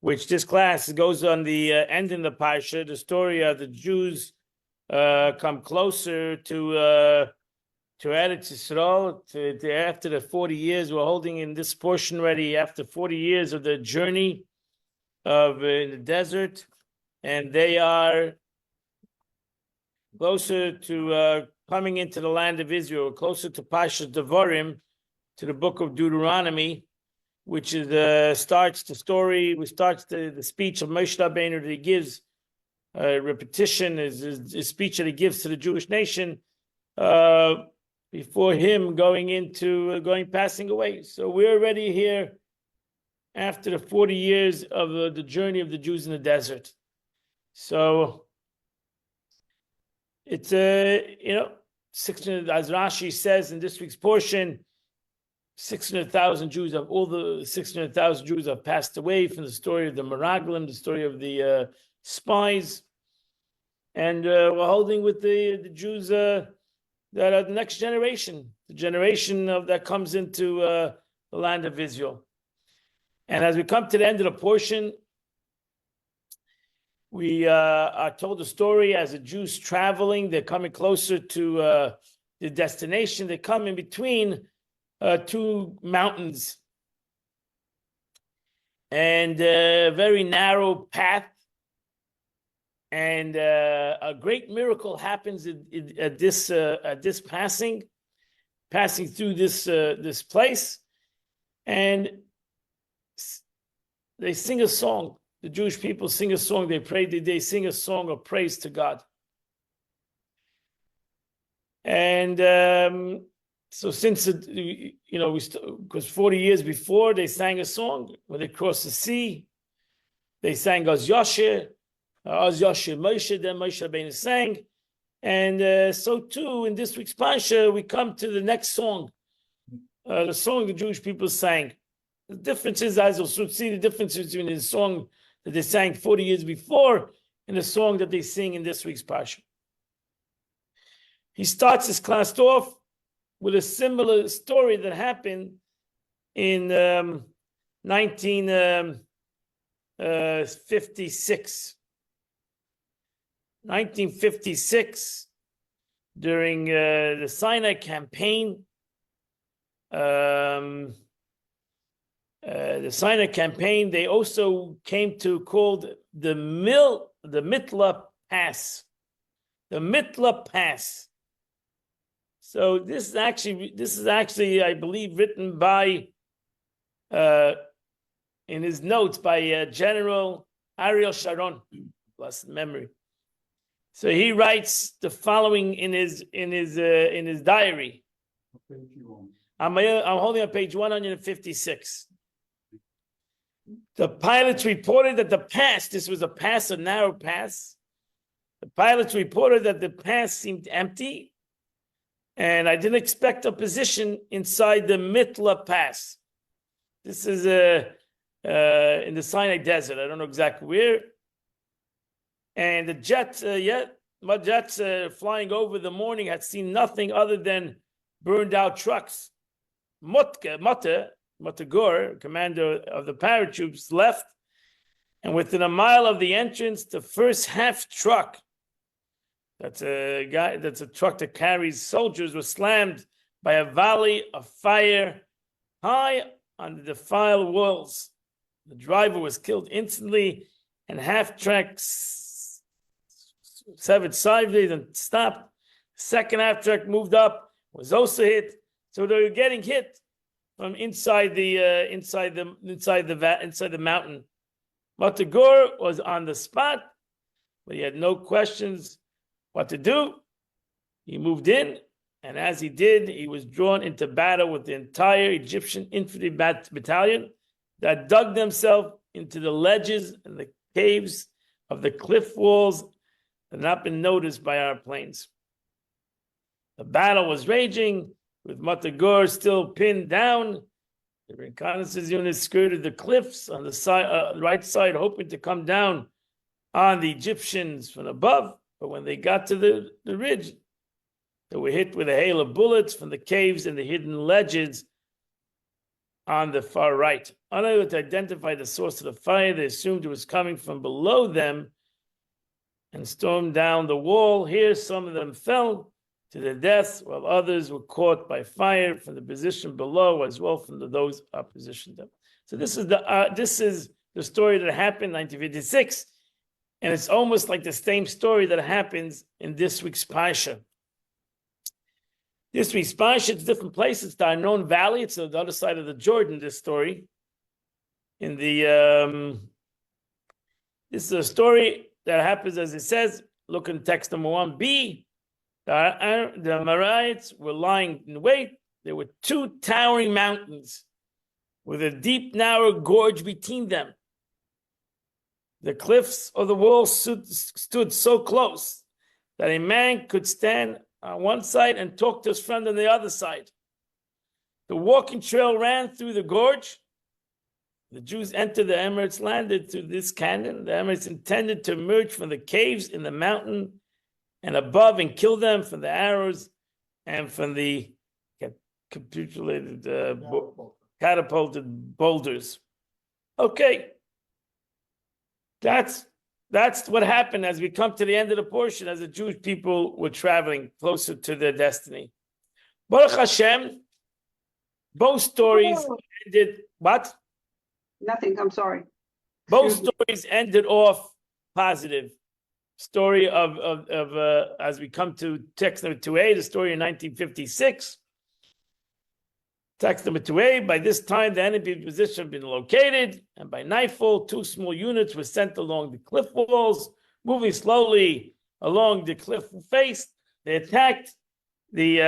which this class goes on the end in the Parsha. The story of the Jews come closer to Eretz Yisrael, to after the 40 years. We're holding in this portion already after 40 years of the journey of in the desert, and they are closer to coming into the land of Israel, closer to Parsha Devarim, to the book of Deuteronomy, which is starts the story. We starts the speech of Moshe Rabbeinu that he gives. Repetition is his speech that he gives to the Jewish nation before him passing away. So we're already here after the 40 years of the journey of the Jews in the desert. So it's 600, as Rashi says in this week's portion, 600,000 Jews have all the 600,000 Jews have passed away from the story of the Meraglim, the story of the spies, and we're holding with the Jews that are the next generation, the generation that comes into the land of Israel. And as we come to the end of the portion, we are told the story as the Jews traveling. They're coming closer to the destination. They come in between two mountains and a very narrow path. And a great miracle happens at this passing through this place, and they sing a song. The Jewish people sing a song. They sing a song of praise to God. And so since because 40 years before they sang a song when they crossed the sea, they sang Oz Yosher. Moshe, then Moshe Rabbeinu sang, and so too in this week's Parsha we come to the next song, the song the Jewish people sang. The difference is, as you'll soon see, the difference between the song that they sang 40 years before and the song that they sing in this week's Parsha. He starts his class off with a similar story that happened in 1956. 1956, during the Sinai campaign. The Sinai campaign, they also came to called the Mitla Pass. The Mitla Pass. So this is actually, I believe, written by in his notes by General Ariel Sharon, blessed memory. So he writes the following in his diary. I'm holding on page 156. The pilots reported that the pass, this was a pass, a narrow pass. The pilots reported that the pass seemed empty, and I didn't expect opposition inside the Mitla Pass. This is in the Sinai Desert. I don't know exactly where. And the jets, my jets flying over the morning had seen nothing other than burned out trucks. Motagor, commander of the paratroops, left, and within a mile of the entrance, the first half truck, that's a truck that carries soldiers, was slammed by a volley of fire high on the defiled walls. The driver was killed instantly, and half track severed sideways and stopped. Second half track moved up, was also hit. So they were getting hit from inside the mountain. Motagor was on the spot, but he had no questions what to do. He moved in, and as he did, he was drawn into battle with the entire Egyptian infantry battalion that dug themselves into the ledges and the caves of the cliff walls that had not been noticed by our planes. The battle was raging, with Motagor still pinned down. The reconnaissance unit skirted the cliffs on the right side, hoping to come down on the Egyptians from above. But when they got to the ridge, they were hit with a hail of bullets from the caves and the hidden ledges on the far right. Unable to identify the source of the fire, they assumed it was coming from below them and stormed down the wall. Here, some of them fell to their death, while others were caught by fire from the position below, as well from those opposition them. So this is the story that happened in 1956, and it's almost like the same story that happens in this week's Parsha. This week's Parsha, it's different places. The Arnon Valley, it's on the other side of the Jordan. This story, in the this is a story that happens as it says. Look in text number 1b. The Amorites were lying in wait. There were two towering mountains with a deep, narrow gorge between them. The cliffs of the wall stood so close that a man could stand on one side and talk to his friend on the other side. The walking trail ran through the gorge. The Jews entered the Emirates, landed through this canyon. The Emirates intended to emerge from the caves in the mountain and above and kill them from the arrows and from the catapulted boulders. Okay. That's what happened as we come to the end of the portion, as the Jewish people were traveling closer to their destiny. Baruch Hashem, both stories ended, what? Nothing, I'm sorry. Both stories ended off positive. Story of as we come to text number 2a, the story in 1956. Text number 2a, by this time the enemy position had been located, and by nightfall, two small units were sent along the cliff walls, moving slowly along the cliff face. They attacked the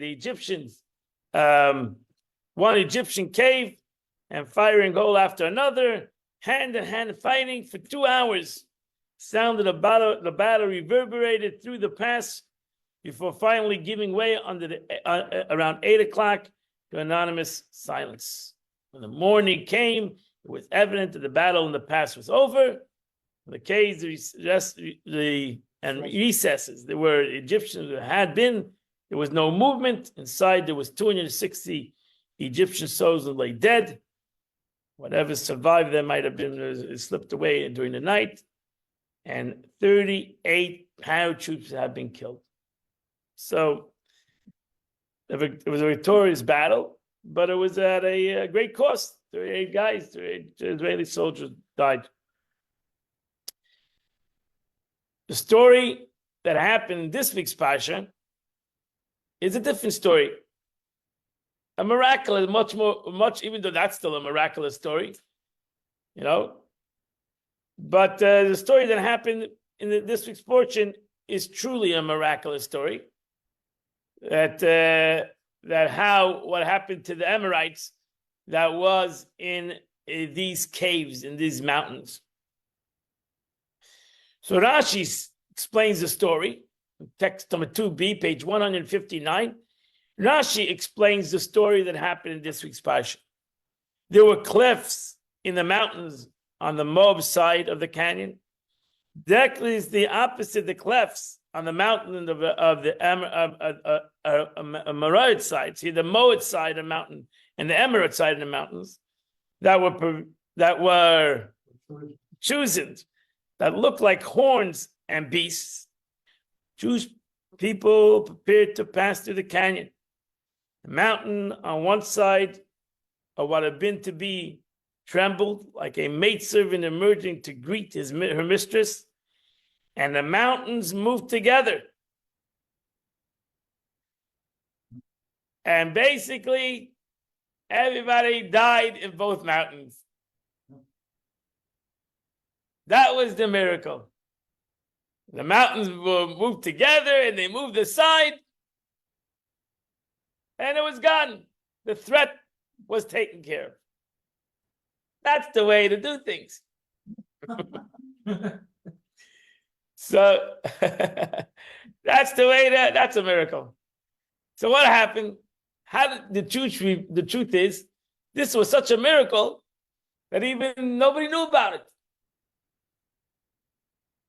Egyptians. One Egyptian cave, and firing goal after another, hand-to-hand fighting for 2 hours. Sound of the battle reverberated through the pass before finally giving way around 8 o'clock to anonymous silence. When the morning came, it was evident that the battle in the pass was over. The caves, and recesses, there were Egyptians who had been. There was no movement. Inside, there was 260 Egyptian souls who lay dead. Whatever survived them might have been slipped away during the night. And 38 paratroops had been killed. So it was a victorious battle, but it was at a great cost. 38 guys, 38 Israeli soldiers died. The story that happened in this week's Parsha is a different story. A miraculous, much, even though that's still a miraculous story, you know. But the story that happened in this week's portion is truly a miraculous story. What happened to the Amorites that was in these caves, in these mountains. So Rashi explains the story, text number 2b, page 159. Rashi explains the story that happened in this week's Parsha. There were cliffs in the mountains on the Moab side of the canyon. That is the opposite, the cliffs on the mountain of the Amorite side. See, the Moab side of the mountain and the Emirate side of the mountains that were chosen, that looked like horns and beasts. Jewish people prepared to pass through the canyon. The mountain on one side of what had been to be trembled like a maidservant emerging to greet her mistress, and the mountains moved together. And basically, everybody died in both mountains. That was the miracle. The mountains were moved together and they moved aside, and it was gone. The threat was taken care of. That's the way to do things. So that's the way that's a miracle. So what happened? The truth is, this was such a miracle that even nobody knew about it.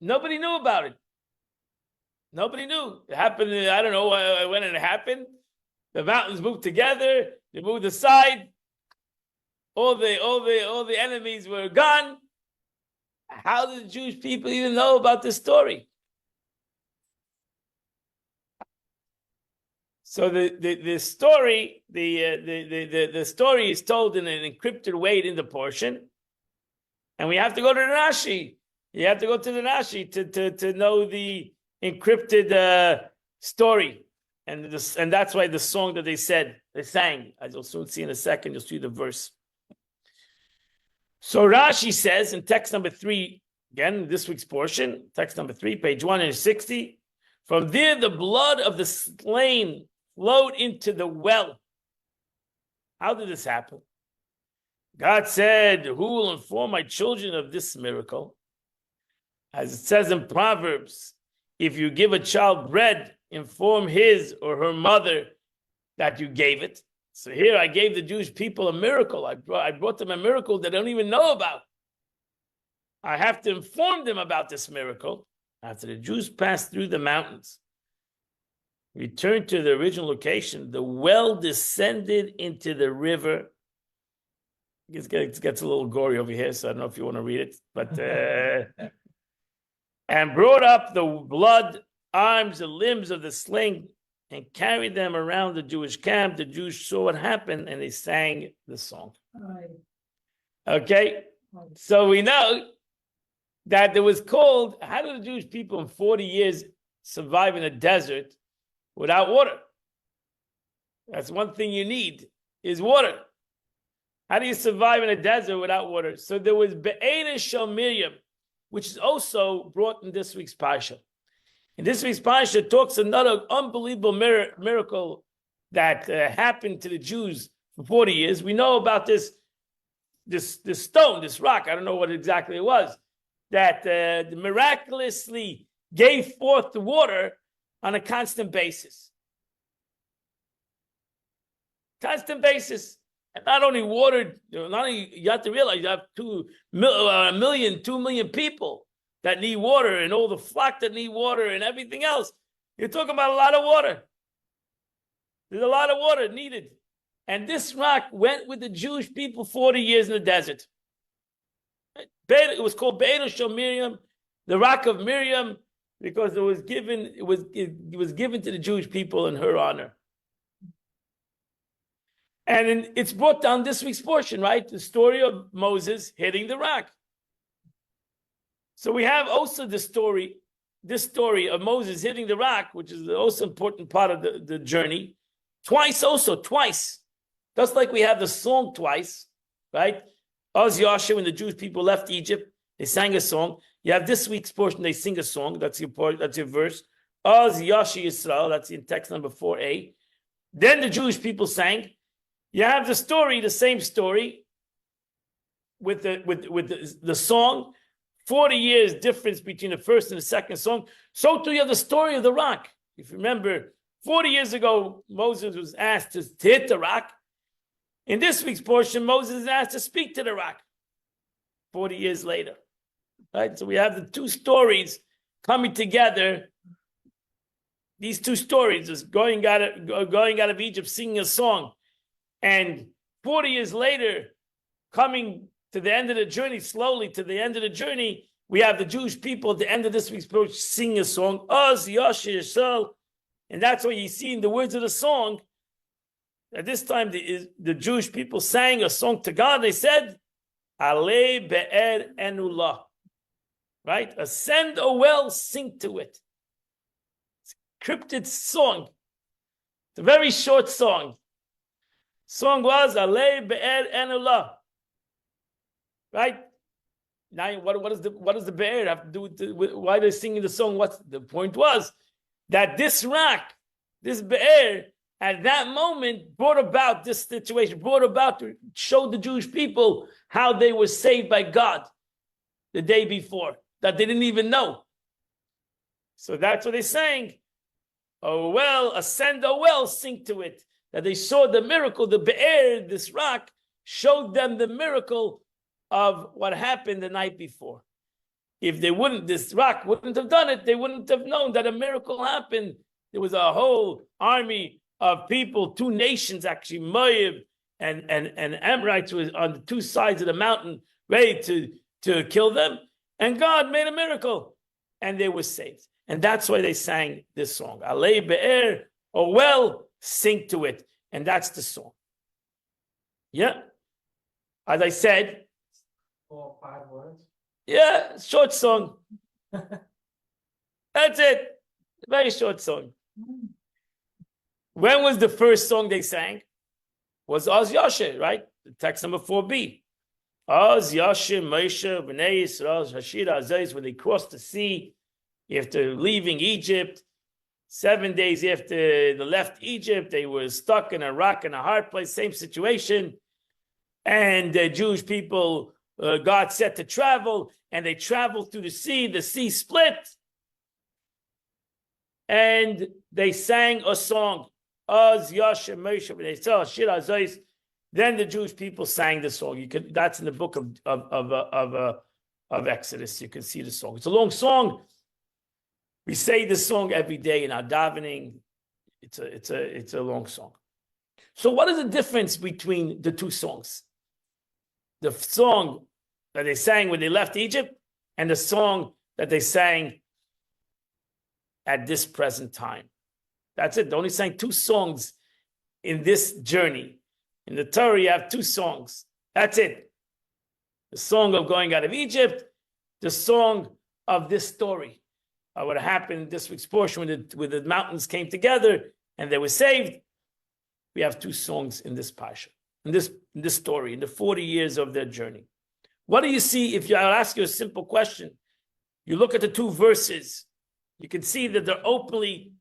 Nobody knew about it. Nobody knew. It happened, I don't know when it happened. The mountains moved together. They moved aside. All the enemies were gone. How did the Jewish people even know about this story? So the story the story is told in an encrypted way in the portion, and we have to go to the Rashi. You have to go to the Rashi to know the encrypted story, and that's why the song that they sang, as you'll soon see in a second, you'll see the verse. So Rashi says in text number 3, again this week's portion, text number 3, page 160. From there, the blood of the slain flowed into the well. How did this happen? God said, who will inform my children of this miracle? As it says in Proverbs, if you give a child bread, inform his or her mother that you gave it. So here I gave the Jewish people a miracle. I brought them a miracle that they don't even know about. I have to inform them about this miracle. After the Jews passed through the mountains, returned to the original location, the well descended into the river. It gets a little gory over here, so I don't know if you want to read it, but and brought up the blood, arms, and limbs of the slain, and carried them around the Jewish camp. The Jews saw what happened, and they sang the song. Okay, so we know that there was called, how do the Jewish people in 40 years survive in a desert without water? That's one thing you need, is water. How do you survive in a desert without water? So there was Be'er Shel Miriam, which is also brought in this week's Parsha. In this week's Parsha talks another unbelievable miracle that happened to the Jews for 40 years. We know about this stone, this rock, I don't know what exactly it was, that miraculously gave forth the water on a constant basis. Constant basis. And not only water, you have to realize you have 2 million people that need water, and all the flock that need water and everything else. You're talking about a lot of water. There's a lot of water needed. And this rock went with the Jewish people 40 years in the desert. It was called Be'er Shel Miriam, the rock of Miriam, because it was given to the Jewish people in her honor. And it's brought down this week's portion, right? The story of Moses hitting the rock. So we have also this story of Moses hitting the rock, which is the also important part of the journey. Twice. Just like we have the song twice, right? Oz Yasha, when the Jewish people left Egypt, they sang a song. You have this week's portion, they sing a song. That's your verse. Oz Yasha Yisrael, that's in text number 4a. Then the Jewish people sang. You have the story, the same story, with the song. 40 years difference between the first and the second song. So too you have the story of the rock. If you remember, 40 years ago, Moses was asked to hit the rock. In this week's portion, Moses is asked to speak to the rock 40 years later. Right? So we have the two stories coming together. These two stories is going out of Egypt, singing a song. And 40 years later, coming to the end of the journey, slowly to the end of the journey, we have the Jewish people at the end of this week's portion sing a song, Oz Yasha Yisrael. And that's what you see in the words of the song. At this time, the Jewish people sang a song to God. They said, Ale Be'er Enulah. Right? Ascend, O well, sing to it. It's a cryptid song. It's a very short song. Song was Ale Be'er Enulah. Right? Now, what does the Be'er have to do with why they're singing the song? What's the point was that this rock, this Be'er, at that moment brought about this situation, brought about to show the Jewish people how they were saved by God the day before, that they didn't even know. So that's what they're saying. Oh well, ascend, oh well, sing to it. That they saw the miracle, the Be'er, this rock, showed them the miracle of what happened the night before. If this rock wouldn't have done it, they wouldn't have known that a miracle happened. There was a whole army of people, two nations actually, Moab and Amorites was on the two sides of the mountain, ready to kill them. And God made a miracle, and they were saved. And that's why they sang this song. Alei Be'er, or well, sing to it. And that's the song. Yeah. As I said. 4 or 5 words. Yeah, short song. That's it. Very short song. When was the first song they sang? Was Oz Yasher, right? The text number 4b. Oz Yasher, Moshe, Bnei Yisrael, Hashira Azais, when they crossed the sea after leaving Egypt. 7 days after they left Egypt, they were stuck in a rock and a hard place, same situation. And the Jewish people, God said to travel, and they traveled through the sea split. And they sang a song. Oz Yasher Moshe Bnei Yisrael Hashira Azais. Then the Jewish people sang the song. That's in the book of Exodus. You can see the song. It's a long song. We say this song every day in our davening. It's a long song. So what is the difference between the two songs? The song that they sang when they left Egypt and the song that they sang at this present time. That's it. They only sang 2 songs in this journey. In the Torah, you have 2 songs. That's it. The song of going out of Egypt, the song of this story. What happened in this week's portion when the mountains came together and they were saved. We have 2 songs in this Parsha, in this story, in the 40 years of their journey. What do you see if I'll ask you a simple question? You look at the 2 verses, you can see that they're openly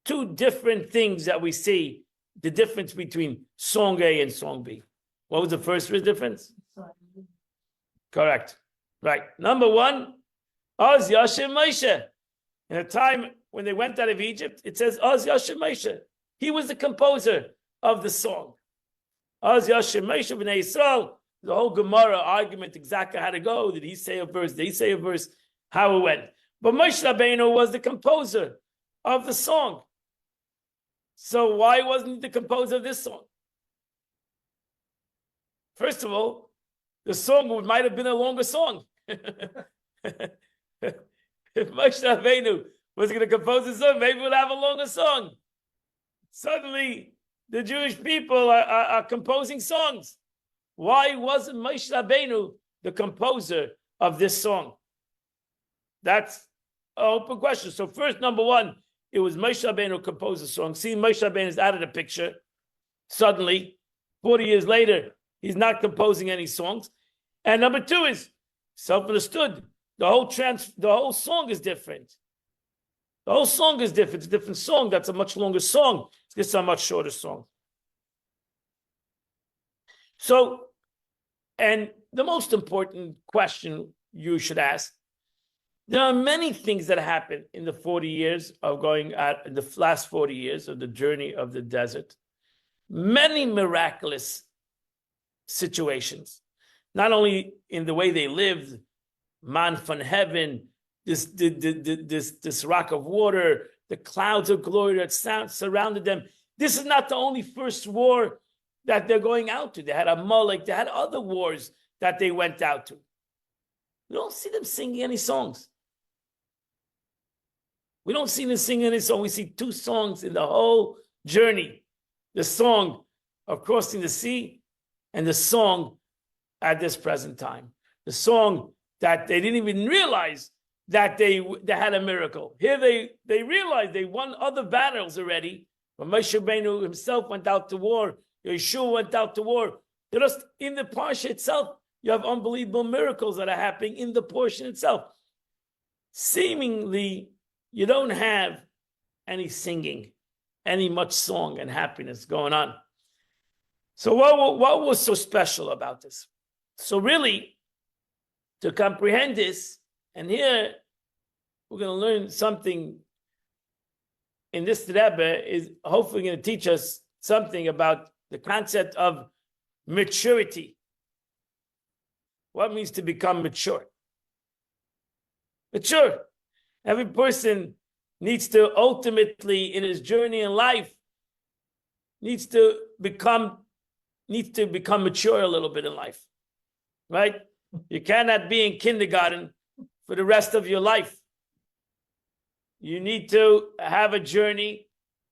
2 different things that we see, the difference between song A and song B. What was the first difference? Correct. Right. Number 1, Oz Yasher Moshe. In a time when they went out of Egypt, it says Oz Yasher Moshe. He was the composer of the song. Oz Yasher Moshe Bnei Yisrael. The whole Gemara argument exactly how to go. Did he say a verse? Did he say a verse? How it went. But Moshe Rabbeinu was the composer of the song. So why wasn't he the composer of this song? First of all, the song might have been a longer song. If Moshe Rabbeinu was going to compose a song, maybe we'll have a longer song. Suddenly, the Jewish people are composing songs. Why wasn't Moshe Rabbeinu the composer of this song? That's an open question. So first, number 1, it was Moshe Rabbeinu who composed the song. See, Moshe Rabbeinu is out of the picture. Suddenly, 40 years later, he's not composing any songs. And number 2 is self-understood. The whole song is different. The whole song is different. It's a different song. That's a much longer song. This is a much shorter song. So, and the most important question you should ask, there are many things that happen in the 40 years of going out, in the last 40 years of the journey of the desert. Many miraculous situations, not only in the way they lived, man from heaven, this rock of water, the clouds of glory that surrounded them. This is not the only first war that they're going out to. They had Amalek, they had other wars that they went out to. We don't see them singing any songs. We don't see them singing any song. We see 2 songs in the whole journey. The song of crossing the sea and the song at this present time. The song that they didn't even realize that they had a miracle. Here they realized they won other battles already. When Moshe Rabbeinu himself went out to war, Yeshua went out to war. Just in the Parsha itself, you have unbelievable miracles that are happening in the portion itself. Seemingly, you don't have any singing, any much song and happiness going on. So what was so special about this? So really, to comprehend this, and here we're going to learn something in this Rebbe, is hopefully going to teach us something about the concept of maturity. What it means to become mature? Mature. Every person needs to ultimately, in his journey in life, needs to become needs to become mature a little bit in life, right? You cannot be in kindergarten for the rest of your life. You need to have a journey,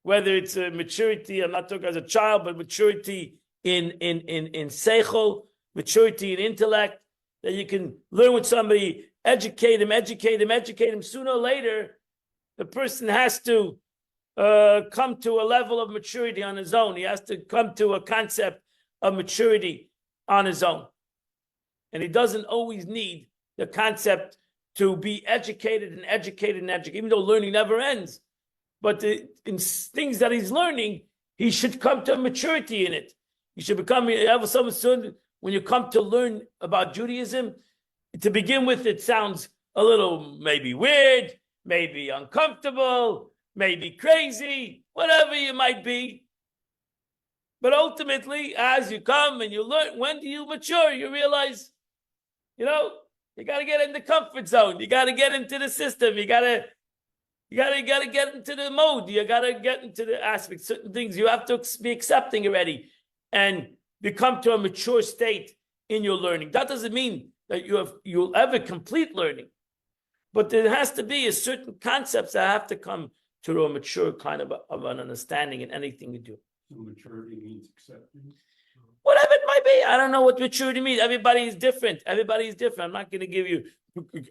whether it's a maturity, I'm not talking as a child, but maturity in seichel, maturity in intellect, that you can learn with somebody, educate him. Sooner or later, the person has to come to a level of maturity on his own. He has to come to a concept of maturity on his own. And he doesn't always need the concept to be educated, even though learning never ends. But in things that he's learning, he should come to maturity in it. You should become, when you come to learn about Judaism, to begin with, it sounds a little maybe weird, maybe uncomfortable, maybe crazy, whatever you might be. But ultimately, as you come and you learn, when do you mature? You realize, you got to get in the comfort zone. You got to get into the system. You got to get into the mode. You got to get into the aspects. Certain things you have to be accepting already and become to a mature state in your learning. That doesn't mean that you'll ever complete learning, but there has to be a certain concepts that have to come to a mature kind of an understanding in anything you do. So maturity means accepting. Whatever it might be. I don't know what maturity means. Everybody is different. I'm not going to give you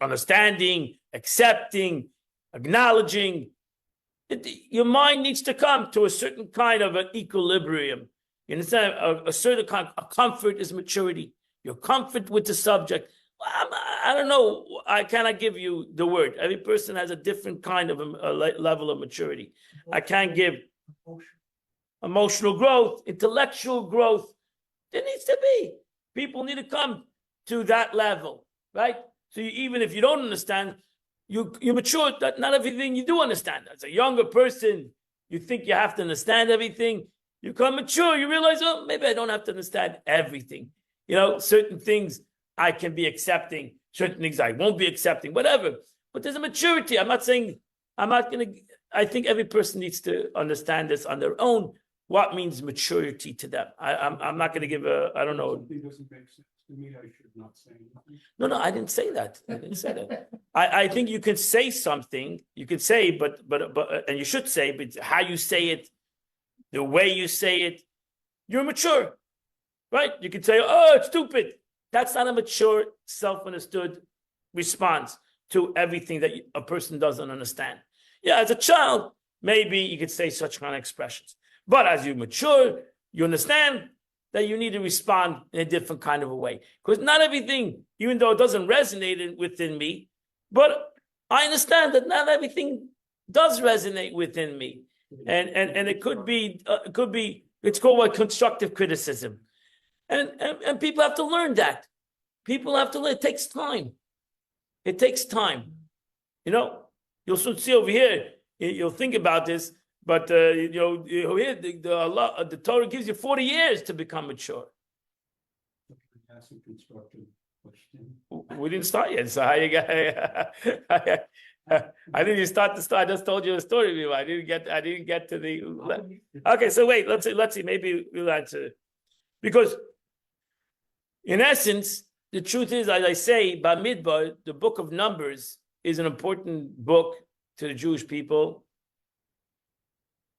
understanding, accepting, acknowledging. Your mind needs to come to a certain kind of an equilibrium. You understand? A certain kind of comfort is maturity. Your comfort with the subject. I don't know. I cannot give you the word. Every person has a different kind of a level of maturity. I can't give emotional growth, intellectual growth. There needs to be. People need to come to that level, right? So even if you don't understand, you mature. That not everything you do understand. As a younger person, you think you have to understand everything. You become mature. You realize, oh, maybe I don't have to understand everything. Certain things I can be accepting. Certain things I won't be accepting. Whatever. But there's a maturity. I'm not going to. I think every person needs to understand this on their own. What means maturity to them? I'm not going to give I don't know. Something doesn't make sense to me. I should not say anything. No, I didn't say that. I think you can say something. You can say, but and you should say, but how you say it, the way you say it, you're mature, right? You can say, "Oh, it's stupid." That's not a mature, self-understood response to everything that a person doesn't understand. Yeah, as a child, maybe you could say such kind of expressions. But as you mature, you understand that you need to respond in a different kind of a way. Because not everything, even though it doesn't resonate within me, but I understand that not everything does resonate within me. And it could be, it's called constructive criticism. And people have to learn that. People have to learn. It takes time. It takes time. You'll soon see over here, you'll think about this. But here the Torah gives you 40 years to become mature. Ask a constructive question. We didn't start yet, so how you got? I didn't start the story. I just told you a story. I didn't get to the. Okay, so wait. Let's see. Maybe we'll answer. Because, in essence, the truth is, as I say, Bamidbar, the book of Numbers, is an important book to the Jewish people.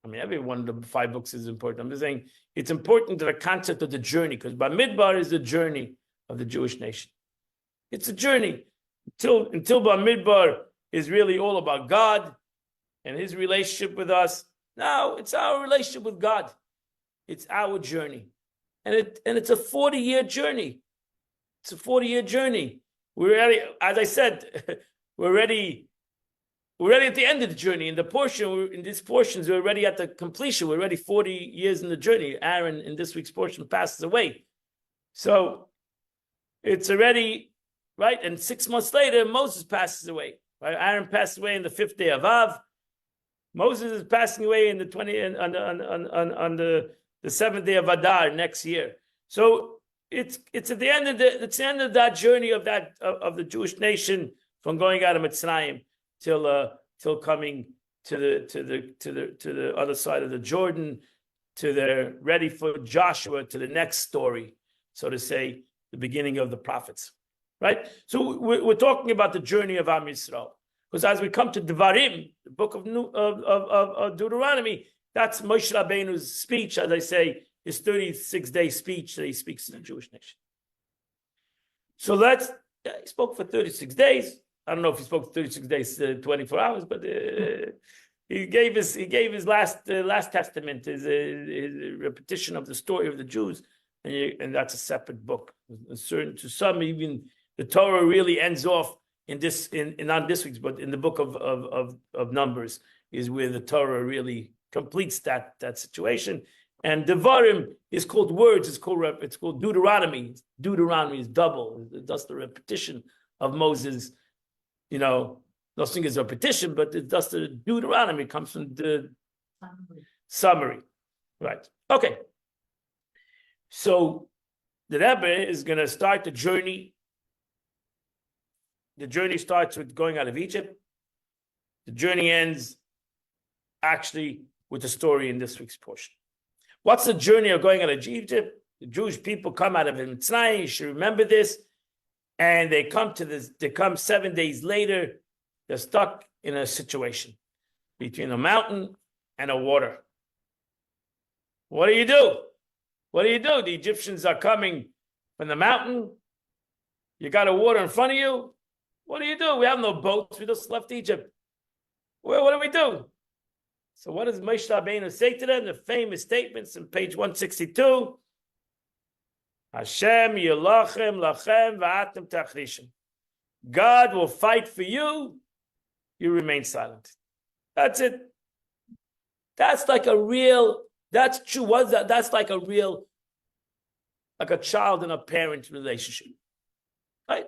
I mean, every one of the 5 books is important. I'm just saying it's important to the concept of the journey, because Bamidbar is the journey of the Jewish nation. It's a journey until Bamidbar is really all about God and His relationship with us. Now it's our relationship with God. It's our journey, and it's a 40-year journey. It's a 40-year journey. We're already, as I said, we're already at the end of the journey. In these portions, we're already at the completion. We're already 40 years in the journey. Aaron, in this week's portion, passes away. So it's already, right? And 6 months later, Moses passes away. Right? Aaron passed away on the 5th day of Av. Moses is passing away on the 7th day of Adar next year. So it's at the end of the end of that journey of the Jewish nation, from going out of Mitzrayim till coming to the other side of the Jordan, to the ready for Joshua, to the next story, so to say, the beginning of the prophets, right? So we're talking about the journey of Am Yisrael, because as we come to Devarim, the book of Deuteronomy, that's Moshe Rabbeinu's speech, as I say, his 36-day speech that he speaks to the Jewish nation. So he spoke for 36 days. I don't know if he spoke 36 days, 24 hours, but he gave his last testament, his repetition of the story of the Jews, and that's a separate book. To some, even the Torah really ends off in not this week's, but in the book of Numbers is where the Torah really completes that situation. And Devarim is called words. It's called Deuteronomy. Deuteronomy is double. That's the repetition of Moses. No thing is a repetition, but it does the Deuteronomy. It comes from the summary. Right. Okay. So the Rebbe is going to start the journey. The journey starts with going out of Egypt. The journey ends actually with the story in this week's portion. What's the journey of going out of Egypt? The Jewish people come out of Mitzrayim. You should remember this. And they come 7 days later. They're stuck in a situation between a mountain and a water. What do you do? What do you do? The Egyptians are coming from the mountain. You got a water in front of you. What do you do? We have no boats. We just left Egypt. Well, what do we do? So what does Moshe Rabbeinu say to them? The famous statements in page 162. Hashem yilachem lachem va'atem tachrishim. God will fight for you. You remain silent. That's it. That's like a real, that's true. What's that? That's like a real, like a child and a parent relationship. Right?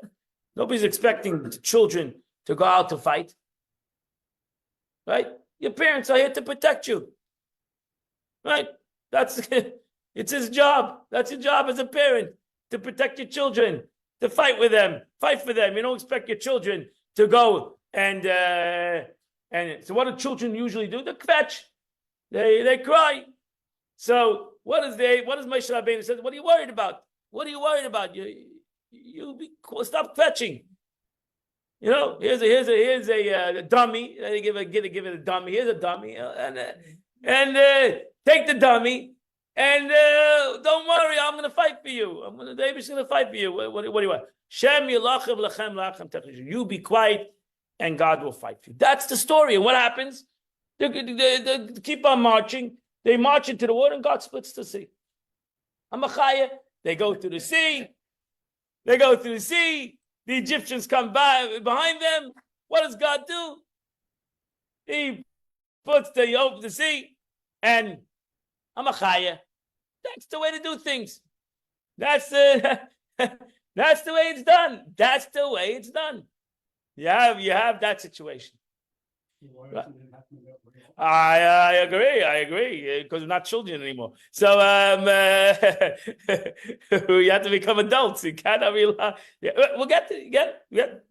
Nobody's expecting the children to go out to fight. Right? Your parents are here to protect you. Right? It's his job. That's your job as a parent, to protect your children, to fight with them, fight for them. You don't expect your children to go and so what do children usually do? They fetch. They cry. So what does Moshe Rabbeinu say? What are you worried about? What are you worried about? Stop fetching. Here's a dummy. They give it a dummy. Here's a dummy, and take the dummy, and don't worry. I'm going to fight for you. David's going to fight for you. What do you want? Shem yilachem lachem lachem technish. You be quiet, and God will fight for you. That's the story. And what happens? They keep on marching. They march into the water, and God splits the sea. Amachaya. They go through the sea. The Egyptians come by behind them. What does God do? He puts the sea, and Amachaya. That's the way to do things. That's the way it's done. That's the way it's done. You have that situation. I agree, because we're not children anymore. So you have to become adults. You cannot be. We'll get to.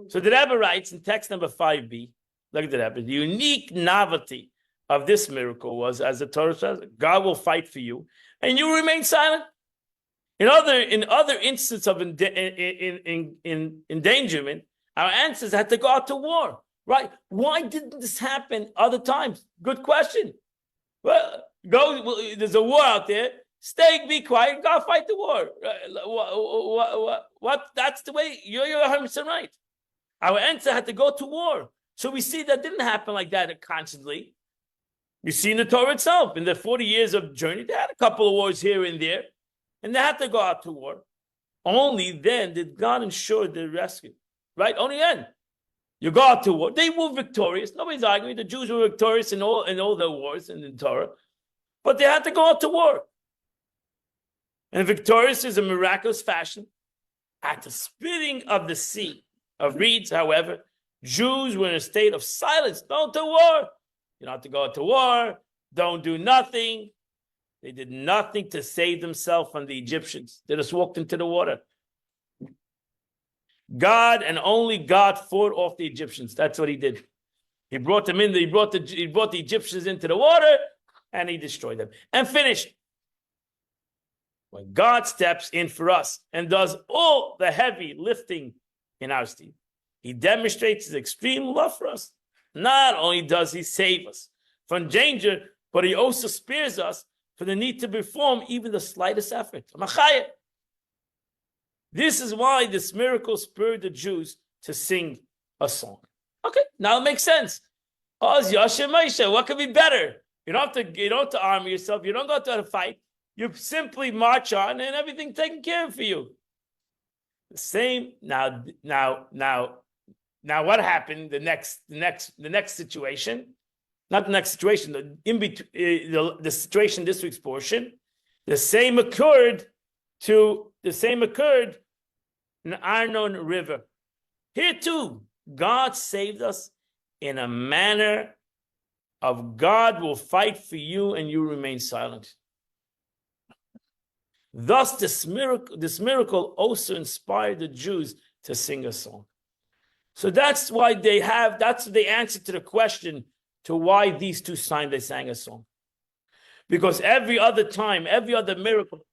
So the Rebbe writes in text number 5b. Look at the Rebbe. The unique novelty of this miracle was, as the Torah says, God will fight for you, and you remain silent. In other instances of endangerment, our ancestors had to go out to war. Right? Why didn't this happen other times? Good question. Well, there's a war out there. Stay, be quiet, go fight the war. What? That's the way. You're 100% right. Our ancestors had to go to war. So we see that didn't happen like that constantly. We see in the Torah itself, in the 40 years of journey, they had a couple of wars here and there, and they had to go out to war. Only then did God ensure the rescue. Right? Only then. You go out to war. They were victorious. Nobody's arguing. The Jews were victorious in all their wars in the Torah. But they had to go out to war. And victorious is a miraculous fashion. At the splitting of the sea of reeds, however, Jews were in a state of silence. Don't do war. You don't have to go out to war. Don't do nothing. They did nothing to save themselves from the Egyptians. They just walked into the water. God and only God fought off the Egyptians. That's what he did. He brought them in. He brought the Egyptians into the water, and he destroyed them and finished. When God steps in for us and does all the heavy lifting in our stead, he demonstrates his extreme love for us. Not only does he save us from danger, but he also spares us for the need to perform even the slightest effort. This is why this miracle spurred the Jews to sing a song. Okay, now it makes sense. Oz Yashem Moshe, what could be better? You don't have to arm yourself. You don't go to a fight. You simply march on, and everything taken care of for you. The same now. What happened? The next situation, not the next situation. The situation this week's portion. The same occurred in the Arnon River. Here too, God saved us in a manner of God will fight for you and you remain silent. Thus, this miracle also inspired the Jews to sing a song. So that's why that's the answer to the question to why these two signs they sang a song. Because every other time, every other miracle,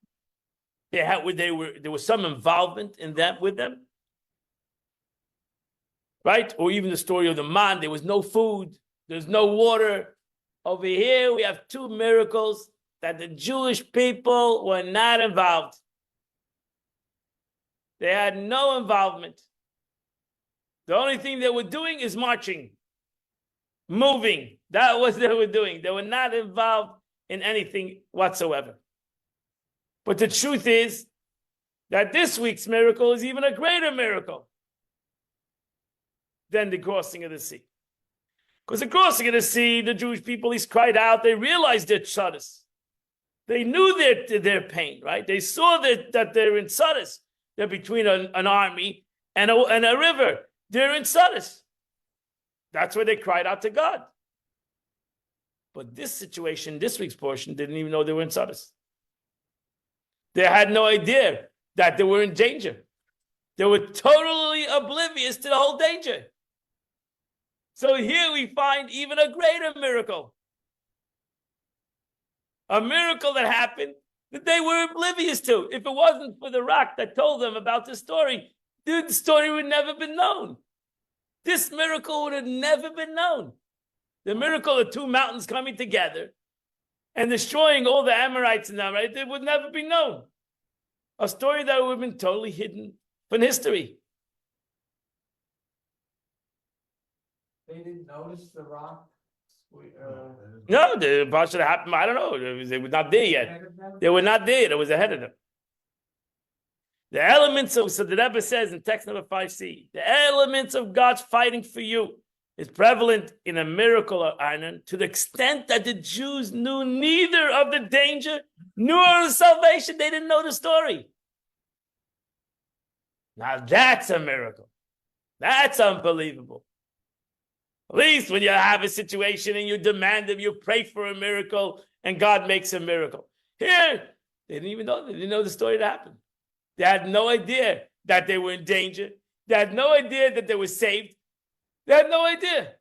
there was some involvement in that with them. Right? Or even the story of the man, there was no food, there's no water. Over here, we have two miracles that the Jewish people were not involved. They had no involvement. The only thing they were doing is marching, moving. That was what they were doing. They were not involved in anything whatsoever. But the truth is that this week's miracle is even a greater miracle than the crossing of the sea. Because the crossing of the sea, the Jewish people, cried out. They realized their tzaddis. They knew their pain, right? They saw that they're in tzaddis. They're between an army and a river. They're in tzaddis. That's where they cried out to God. But this situation, this week's portion, didn't even know they were in tzaddis. They had no idea that they were in danger. They were totally oblivious to the whole danger. So here we find even a greater miracle. A miracle that happened that they were oblivious to. If it wasn't for the rock that told them about the story, the story would never been known. This miracle would have never been known. The miracle of two mountains coming together and destroying all the Amorites in them, right? It would never be known. A story that would have been totally hidden from history. They didn't notice the rock? No, the Parsha that happened, I don't know. They were not there yet. They were not there. It was ahead of them. The elements of, so the Rebbe says in text number 5c, the elements of God's fighting for you is prevalent in a miracle of Arnon to the extent that the Jews knew neither of the danger nor the salvation. They didn't know the story. Now that's a miracle. That's unbelievable. At least when you have a situation and you demand them, you pray for a miracle and God makes a miracle. Here, they didn't even know. They didn't know the story that happened. They had no idea that they were in danger. They had no idea that they were saved. They had no idea.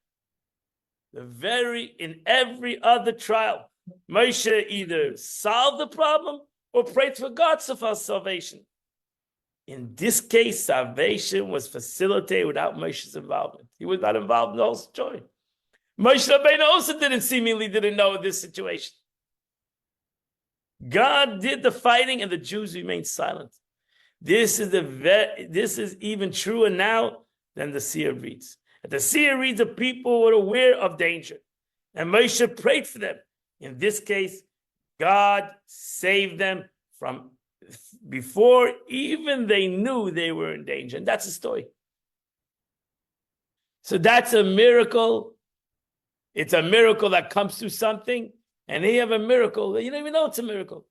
In every other trial, Moshe either solved the problem or prayed for God's salvation. In this case, salvation was facilitated without Moshe's involvement. He was not involved in the whole story. Moshe Rabbeinu also didn't know this situation. God did the fighting and the Jews remained silent. This is even truer now than the seer reads. At the seer reads, the people were aware of danger, and Moshe prayed for them. In this case, God saved them from before even they knew they were in danger. And that's the story. So that's a miracle. It's a miracle that comes through something. And here you have a miracle that you don't even know it's a miracle.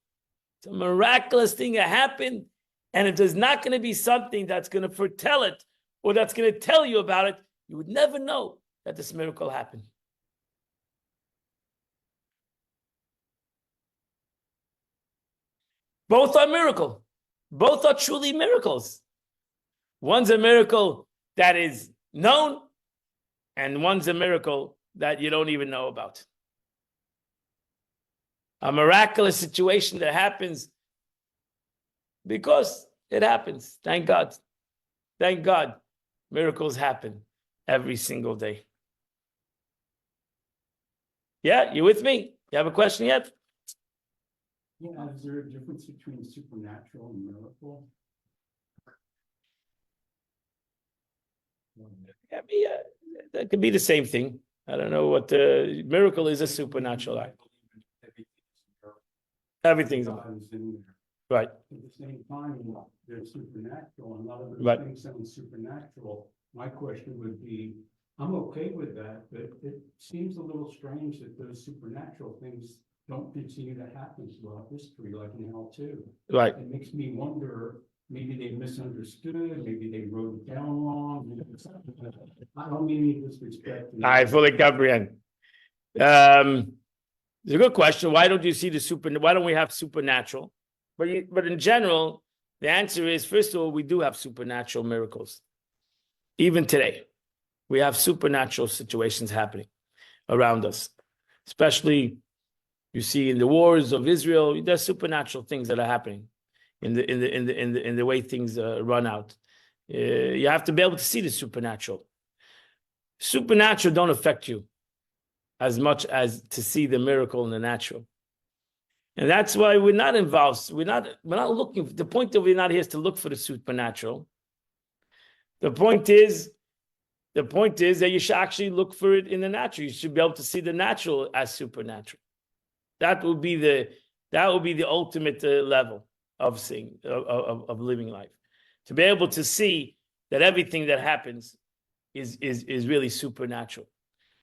It's a miraculous thing that happened. And if there's not going to be something that's going to foretell it or that's going to tell you about it, you would never know that this miracle happened. Both are miracle. Both are truly miracles. One's a miracle that is known, and one's a miracle that you don't even know about. a miraculous situation that happens because it happens. Thank God. Thank God. Miracles happen every single day. Yeah, you with me? You have a question yet? Yeah, is there a difference between supernatural and miracle? Yeah, that could be the same thing. I don't know what the miracle is. A supernatural act. Everything's God is in there. right. At the same time, they're supernatural, and a lot of those Right. things sound supernatural. My question would be, I'm okay with that, but it seems a little strange that those supernatural things don't continue to happen throughout history, like in hell too. Right. It makes me wonder, maybe they misunderstood, maybe they wrote it down wrong. I don't mean any disrespect. I fully comprehend. It's a good question. Why don't you see the why don't we have supernatural? But in general, the answer is, first of all, we do have supernatural miracles. Even today, we have supernatural situations happening around us. Especially, you see in the wars of Israel, there's supernatural things that are happening in the way things run out. You have to be able to see the supernatural. Supernatural don't affect you as much as to see the miracle in the natural. And that's why we're not involved. We're not looking. The point that we're not here is to look for the supernatural. The point is that you should actually look for it in the natural. You should be able to see the natural as supernatural. That will be the ultimate level of seeing of living life. To be able to see that everything that happens is really supernatural.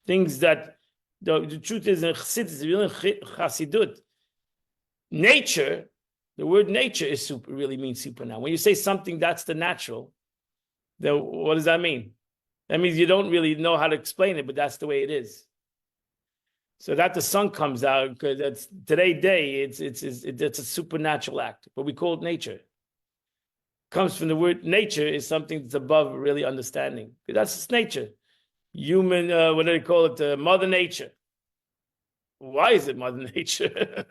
Things that the truth is in Chassidut, nature, the word nature is really means supernatural. When you say something that's the natural, then what does that mean? That means you don't really know how to explain it, but that's the way it is. So that the sun comes out, because it's today's day, it's a supernatural act, but we call it nature. Comes from the word nature is something that's above really understanding. That's just nature. Human, what do they call it? Mother Nature. Why is it Mother Nature?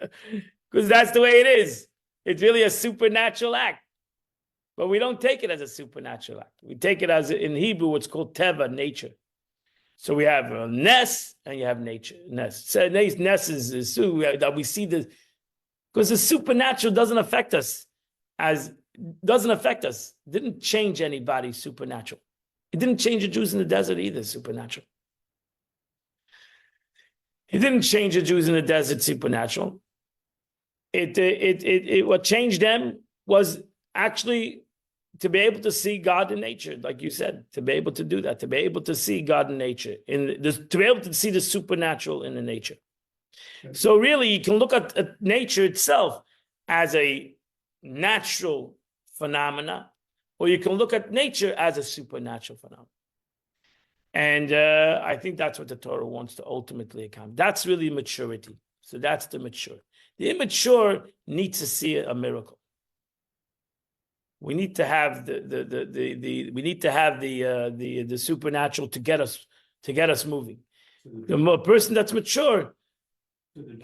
Because that's the way it is. It's really a supernatural act. But we don't take it as a supernatural act. We take it as, in Hebrew, what's called teva, nature. So we have Nes and you have nature. Nes. So Nes is that we see the, because the supernatural doesn't affect us Didn't change anybody supernatural. It didn't change the Jews in the desert either, supernatural. It didn't change the Jews in the desert supernatural. What changed them was actually to be able to see God in nature, like you said, to be able to do that, to be able to see God in nature, to be able to see the supernatural in the nature. So really, you can look at nature itself as a natural phenomena, or you can look at nature as a supernatural phenomenon. And I think that's what the Torah wants to ultimately accomplish. That's really maturity. So that's the mature. The immature needs to see a miracle. We need to have the supernatural to get us moving. The person that's mature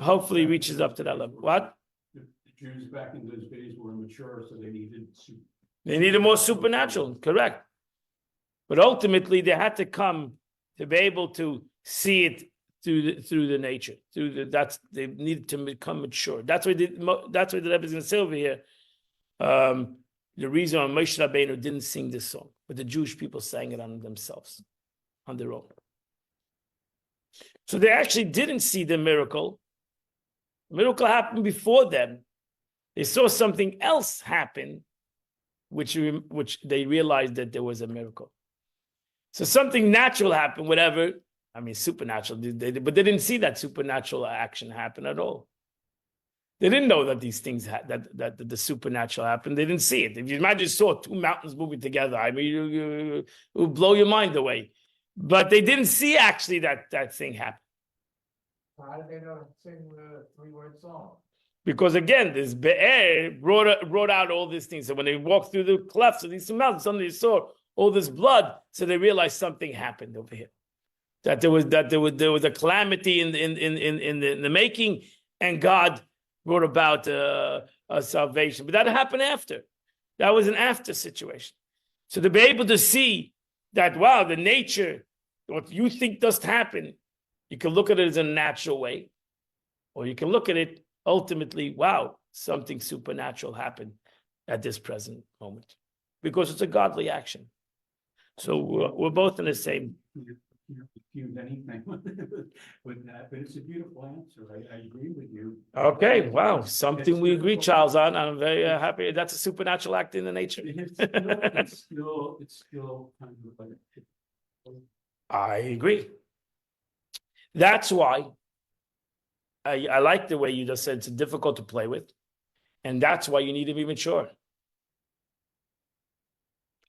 hopefully reaches up to that level. What? The Jews back in those days were mature, so they needed more supernatural, correct. But ultimately, they had to come to be able to see it through the nature. They needed to become mature. That's why the Rebbe is going to say over here. The reason why Moshe Rabbeinu didn't sing this song, but the Jewish people sang it on themselves, on their own. So they actually didn't see the miracle. The miracle happened before them. They saw something else happen, which they realized that there was a miracle. So something natural happened, whatever. I mean, supernatural, but they didn't see that supernatural action happen at all. They didn't know that these things that the supernatural happened. They didn't see it. If you imagine saw two mountains moving together, I mean, it would blow your mind away. But they didn't see actually that thing happen. How did they know to sing the 3-word song? Because again, this Be'er brought out all these things. So when they walked through the clefts of these mountains, suddenly they saw all this blood. So they realized something happened over here. That there was a calamity in the making, and God brought about a salvation. But that happened after. That was an after situation. So to be able to see that, wow, the nature, what you think does happen, you can look at it as a natural way, or you can look at it ultimately, wow, something supernatural happened at this present moment, because it's a godly action. So we're both in the same. You refuse anything with that, but it's a beautiful answer. I agree with you. Okay, wow, something we agree, Charles, on. I'm very happy. That's a supernatural act in the nature. It's still kind of like. I agree. That's why I like the way you just said it's difficult to play with. And that's why you need to be mature.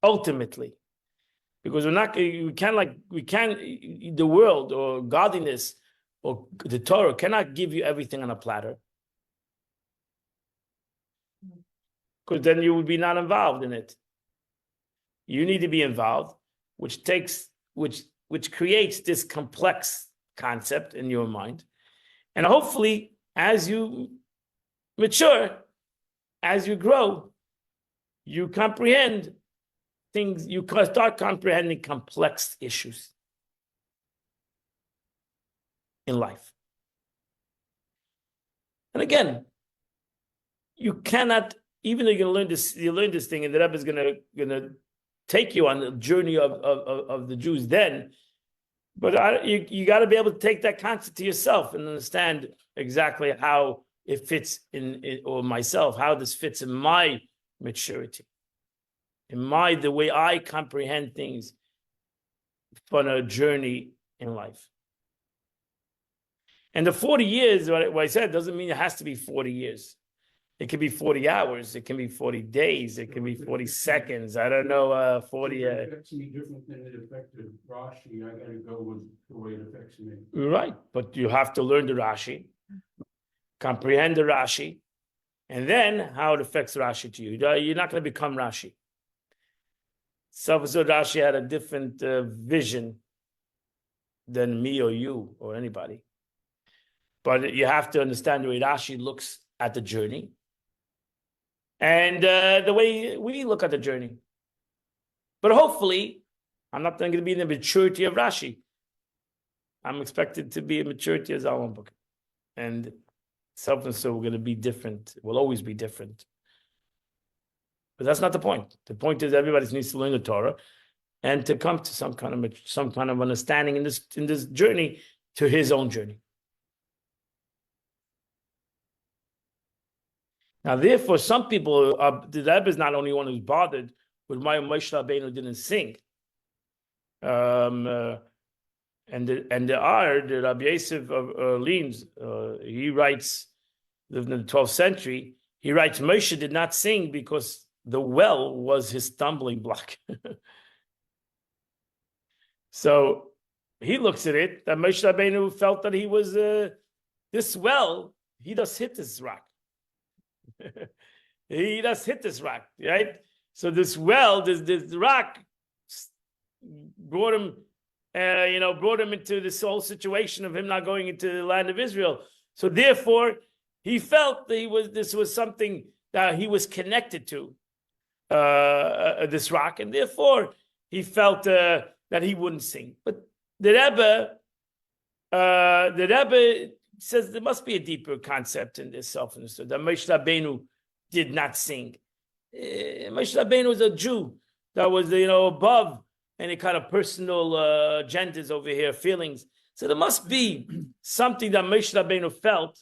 Ultimately. Because the world or godliness or the Torah cannot give you everything on a platter. Because then you would be not involved in it. You need to be involved, which creates this complex concept in your mind. And hopefully, as you mature, as you grow, you comprehend things, you start comprehending complex issues in life. And again, you cannot, even though you're going to learn this thing, and the Rebbe is going to take you on the journey of the Jews then, but you got to be able to take that concept to yourself and understand exactly how it fits or myself, how this fits in my maturity, the way I comprehend things on a journey in life. And the 40 years, what I said, doesn't mean it has to be 40 years. It can be 40 hours. It can be 40 days. It can be 40 seconds. I don't know, 40... It affects me different than it affected Rashi. I got to go with the way it affects me. Right, but you have to learn the Rashi, comprehend the Rashi, and then how it affects Rashi to you. You're not going to become Rashi. So Rashi had a different vision than me or you or anybody. But you have to understand the way Rashi looks at the journey and the way we look at the journey. But hopefully, I'm not going to be in the maturity of Rashi. I'm expected to be a maturity as Alman book. And something so we're going to be different. We'll always be different. But that's not the point. The point is everybody needs to learn the Torah and to come to some kind of understanding in this journey to his own journey. Now, therefore, some people, the Rebbe is not only one who's bothered with why Moshe Rabbeinu didn't sing. The Rabbi Yosef of Orleans, he writes, lived in the 12th century, he writes, Moshe did not sing because the well was his stumbling block. So he looks at it, that Moshe Rabbeinu felt that he was, this well, he just hit this rock. He just hit this rock, right? So this well, this rock brought him into this whole situation of him not going into the land of Israel. So therefore, he felt that this was something that he was connected to, this rock, and therefore he felt that he wouldn't sing. But the Rebbe says there must be a deeper concept in this self-understood, that Moshe Rabbeinu did not sing. Moshe Rabbeinu was a Jew that was, above any kind of personal agendas over here, feelings. So there must be something that Moshe Rabbeinu felt.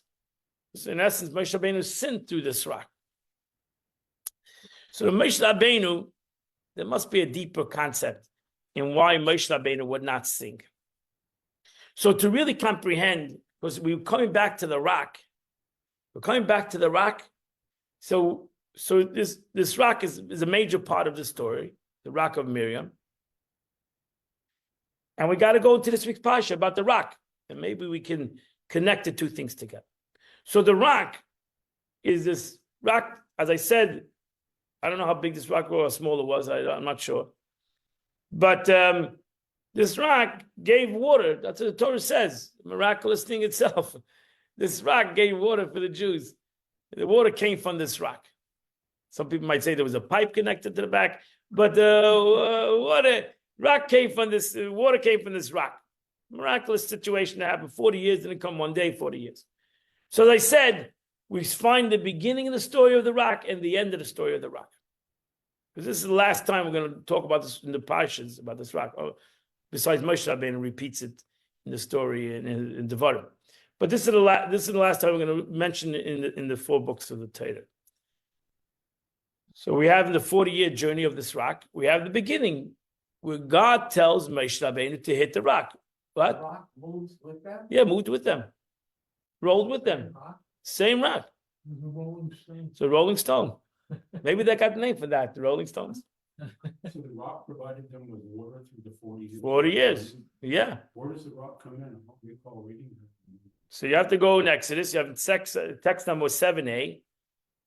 So in essence, Moshe Rabbeinu sinned through this rock. So the Moshe Rabbeinu, there must be a deeper concept in why Moshe Rabbeinu would not sing. So to really comprehend, because we're coming back to the rock. So this rock is a major part of the story, the rock of Miriam. And we got to go into this week's Parsha about the rock. And maybe we can connect the two things together. So the rock is this rock, as I said, I don't know how big this rock was or how small it was, I'm not sure. But this rock gave water. That's what the Torah says. A miraculous thing itself. This rock gave water for the Jews. The water came from this rock. Some people might say there was a pipe connected to the back, but water came from this rock. Miraculous situation that happened 40 years, didn't come one day, 40 years. So they said, we find the beginning of the story of the rock and the end of the story of the rock. Because this is the last time we're going to talk about this in the Parshas, about this rock. Besides Moshe Rabbeinu repeats it in the story in Devarim. But this is the last time we're going to mention it in the 4 books of the Torah. So we have the 40-year journey of this rock. We have the beginning where God tells Moshe Rabbeinu to hit the rock. What? The rock moves with them? Yeah, moved with them. Rolled with them. Rock? Same rock. The Rolling Stone. It's a Rolling Stone. Maybe they got the name for that, the Rolling Stones. So the rock provided them with water through the 40 years. 40 years. Yeah. Where does the rock come in? What do you call reading that? So you have to go in Exodus. You have text number 7a.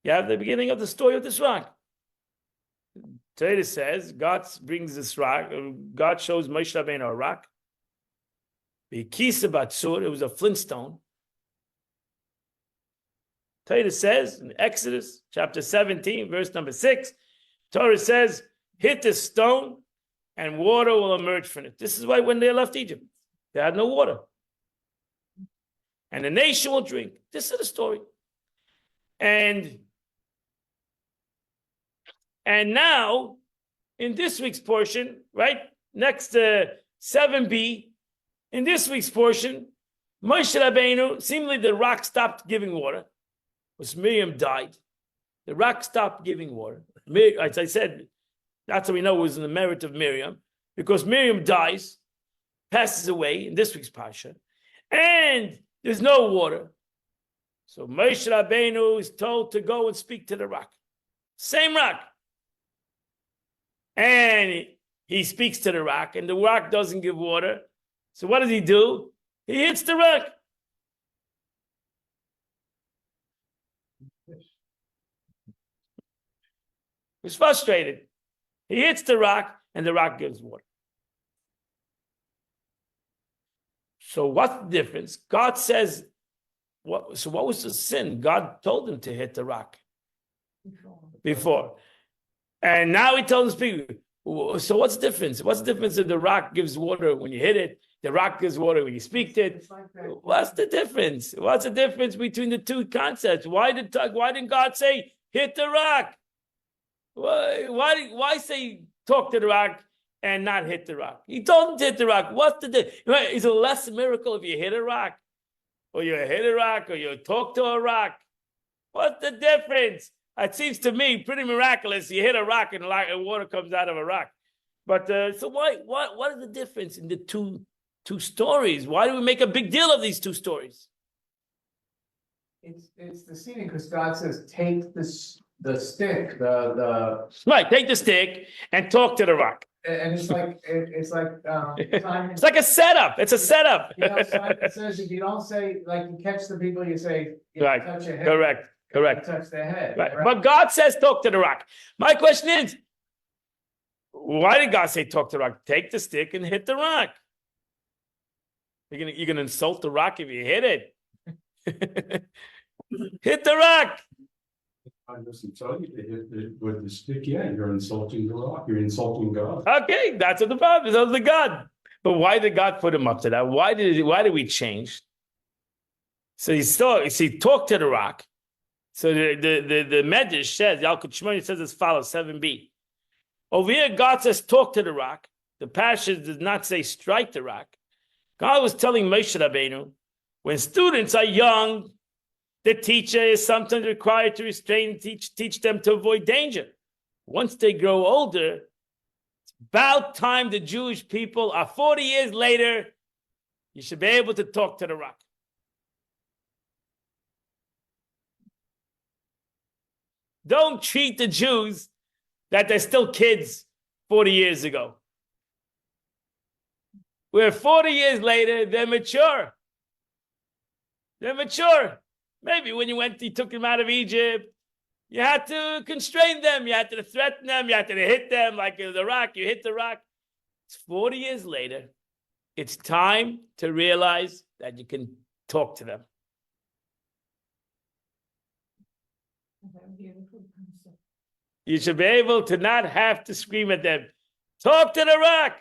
You have the beginning of the story of this rock. Torah says God brings this rock. God shows Moshe Rabbeinu a rock. It was a flintstone. Torah says in Exodus chapter 17, verse number 6, Torah says, hit the stone and water will emerge from it. This is why when they left Egypt, they had no water. And the nation will drink. This is the story. And now, in this week's portion, right, next to 7b, in this week's portion, Moshe Rabbeinu, seemingly the rock stopped giving water. Because Miriam died. The rock stopped giving water. As I said, that's how we know it was in the merit of Miriam. Because Miriam dies, passes away in this week's Parsha, and there's no water. So Moshe Rabbeinu is told to go and speak to the rock. Same rock. And he speaks to the rock, and the rock doesn't give water. So what does he do? He hits the rock. He's frustrated. He hits the rock, and the rock gives water. So what's the difference? God says, what was the sin? God told him to hit the rock before. And now he told his people, so what's the difference? What's the difference if the rock gives water when you hit it? The rock gives water when you speak to it. What's the difference? What's the difference between the two concepts? Why didn't God say, hit the rock? Why say talk to the rock and not hit the rock? He told him to hit the rock. What's the difference? Is it less miracle if you hit a rock? Or you hit a rock, or you talk to a rock? What's the difference? It seems to me pretty miraculous. You hit a rock and water comes out of a rock. But so what is the difference in the two stories? Why do we make a big deal of these two stories? It's deceiving because God says, take the stick, the Right, take the stick and talk to the rock. and it's like Simon, It's like a setup. It's a setup. Simon says if you don't say, like, you catch the people, you say, Right. touch your head, Correct. you touch their head. Right. But God says talk to the rock. My question is, why did God say talk to the rock? Take the stick and hit the rock. You're gonna insult the rock if you hit it. Hit the rock. I doesn't tell you to hit with the stick. Yeah, you're insulting the rock. You're insulting God. Okay, that's what the problem is. That's the God. But why did God put him up to that? Why did we change? So he talked to the rock. So the Medrash says, Yalkut Shimoni says as follows, 7b. Over here, God says talk to the rock. The Parsha does not say strike the rock. God was telling Moshe Rabbeinu, when students are young, the teacher is sometimes required to restrain and teach them to avoid danger. Once they grow older, it's about time the Jewish people are 40 years later, you should be able to talk to the rock. Don't treat the Jews that they're still kids 40 years ago. Where 40 years later, they're mature. They're mature. Maybe when you took them out of Egypt, you had to constrain them. You had to threaten them. You had to hit them like the rock. You hit the rock. It's 40 years later. It's time to realize that you can talk to them. You should be able to not have to scream at them. Talk to the rock.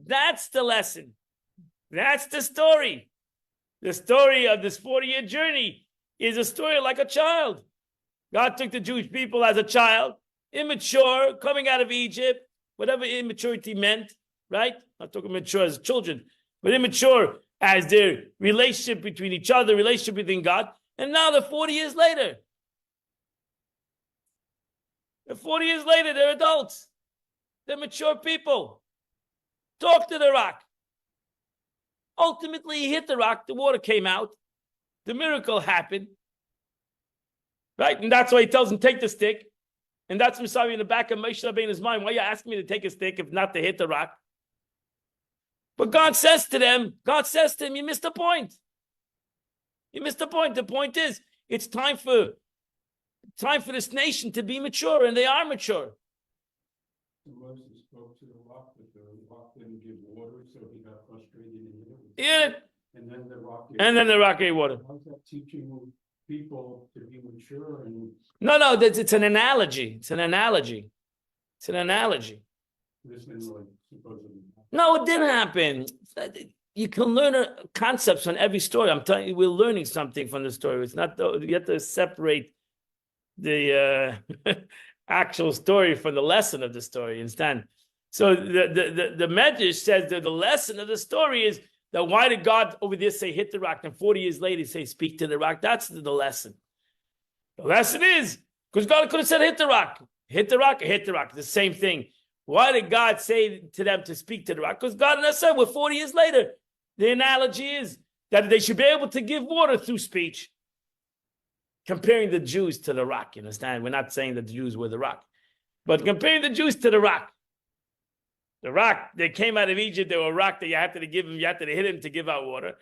That's the lesson. That's the story. The story of this 40-year journey is a story like a child. God took the Jewish people as a child, immature, coming out of Egypt, whatever immaturity meant, right? I'm not talking mature as children, but immature as their relationship between each other, relationship between God. And now they're 40 years later. And 40 years later, they're adults. They're mature people. Talk to the rock. Ultimately, he hit the rock. The water came out. The miracle happened. Right? And that's why he tells him, take the stick. And that's Messiah in the back of Moshe Rabbeinu's mind. Why are you asking me to take a stick if not to hit the rock? But God says to them, you missed the point. You missed the point. The point is, it's time for this nation to be mature, and they are mature. Moses spoke to the rock, but the rock didn't give water, so he got frustrated and Yeah. And then the rock gave water. How's that teaching people to be mature? And No, it's an analogy. It's an analogy. It's an analogy. this didn't really supposedly happen. No, it didn't happen. You can learn concepts from every story. I'm telling you, we're learning something from the story. It's not, you have to separate the actual story from the lesson of the story. Understand? So the Medrash says that the lesson of the story is that why did God over there say hit the rock, and 40 years later say speak to the rock? That's the lesson. The lesson is because God could have said hit the rock, hit the rock, hit the rock. The same thing. Why did God say to them to speak to the rock? Because God and said we're 40 years later. The analogy is that they should be able to give water through speech. Comparing the Jews to the rock, you understand? We're not saying that the Jews were the rock, but comparing the Jews to the rock. The rock, they came out of Egypt, they were a rock that you had to give them, you had to hit him to give out water.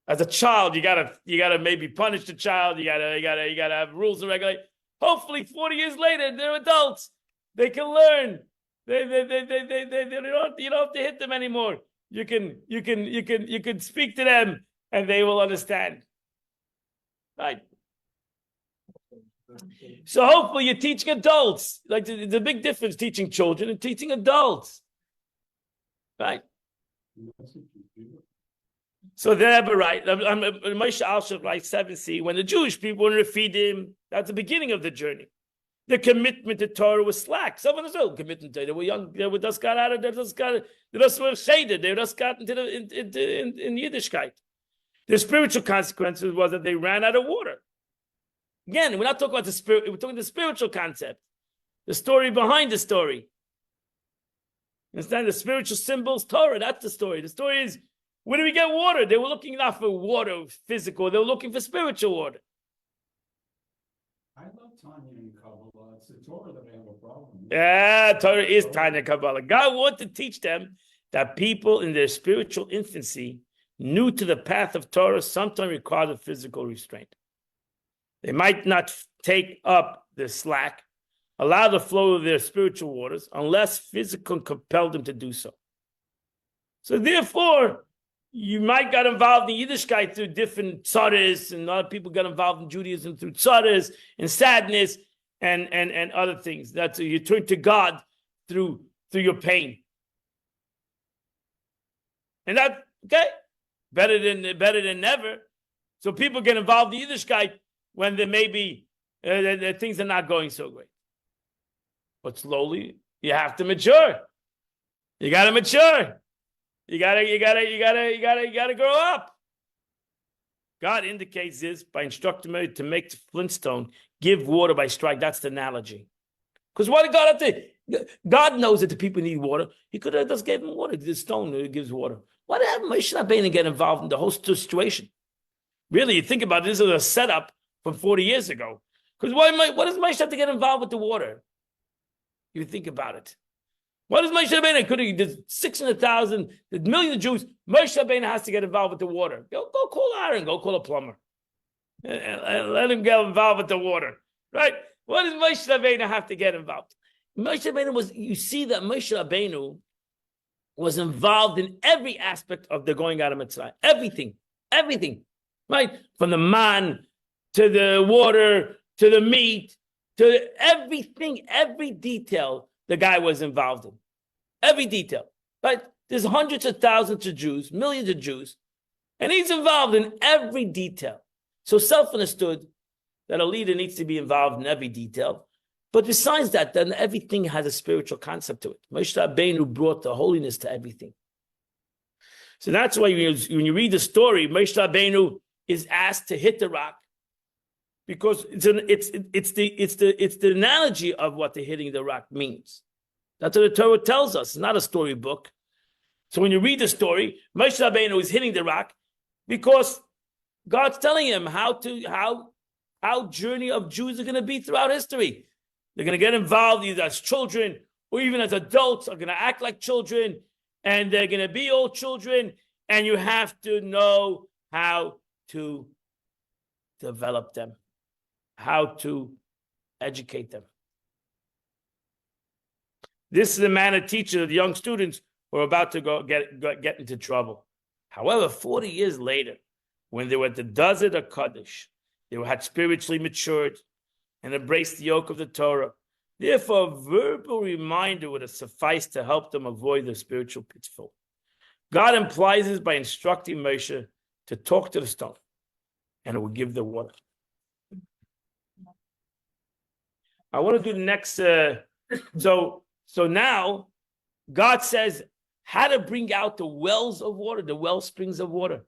As a child, you gotta maybe punish the child, you gotta have rules and regulations. Hopefully 40 years later, they're adults. They can learn. They don't, you don't have to hit them anymore. You can speak to them and they will understand. Right. So hopefully you're teaching adults. Like the big difference teaching children and teaching adults. Right? So they're right. Moshe Alshach writes 7c, when the Jewish people were in Refidim, that's the beginning of the journey. The commitment to Torah was slack. Some of them still commitment to Torah. They were young. They were just got out of. They just were shaded. They just got into in Yiddishkeit. The spiritual consequences was that they ran out of water. Again, we're not talking about the spirit. We're talking the spiritual concept, the story behind the story. Understand the spiritual symbols, Torah. That's the story. The story is, where do we get water? They were looking not for water, physical. They were looking for spiritual water. I love Tanya and Kabbalah. It's the Torah that I have a problem with. Yeah, Torah is Tanya Kabbalah. God wanted to teach them that people in their spiritual infancy, new to the path of Torah, sometimes require the physical restraint. They might not take up the slack, allow the flow of their spiritual waters, unless physical compelled them to do so. So therefore, you might get involved in Yiddishkeit through different tzaddis, and other people got involved in Judaism through tzaddis and sadness and other things. That's you turn to God through your pain. And that, okay, better than never. So people get involved in Yiddishkeit when there may be things are not going so great. But slowly, you have to mature. You got to mature. You gotta grow up. God indicates this by instructing me to make the flintstone give water by strike. That's the analogy. Because why did God have to? God knows that the people need water. He could have just gave them water. The stone gives water. Why did Moshe Rabbeinu get involved in the whole situation? Really, you think about it, this is a setup from 40 years ago. Because what does Moshe have to get involved with the water? You think about it. What does Moshe Rabbeinu? Could he? There's 600,000, there's millions of Jews. Moshe Rabbeinu has to get involved with the water. Go call Aaron. Go call a plumber. And let him get involved with the water. Right? What does Moshe Rabbeinu have to get involved? Moshe Rabbeinu was. You see that Moshe Rabbeinu was involved in every aspect of the going out of Mitzrayim. Everything. Right? From the man to the water to the meat to everything, every detail the guy was involved in. Every detail, right? There's hundreds of thousands of Jews, millions of Jews, and he's involved in every detail. So self-understood that a leader needs to be involved in every detail. But besides that, then everything has a spiritual concept to it. Moshe Rabbeinu brought the holiness to everything. So that's why when you read the story, Moshe Rabbeinu is asked to hit the rock, because it's the analogy of what the hitting the rock means. That's what the Torah tells us. It's not a storybook. So when you read the story, Moshe Rabbeinu is hitting the rock because God's telling him how journey of Jews are going to be throughout history. They're going to get involved either as children or even as adults, are going to act like children, and they're going to be all children, and you have to know how to develop them, how to educate them. This is the manner teacher of the young students who are about to go get into trouble. However, 40 years later, when they were at the desert of Kadesh, they had spiritually matured and embraced the yoke of the Torah. Therefore, a verbal reminder would have sufficed to help them avoid the spiritual pitfall. God implies this by instructing Moshe to talk to the stone, and it will give the water. I want to do the next. So now, God says how to bring out the wells of water, the well springs of water.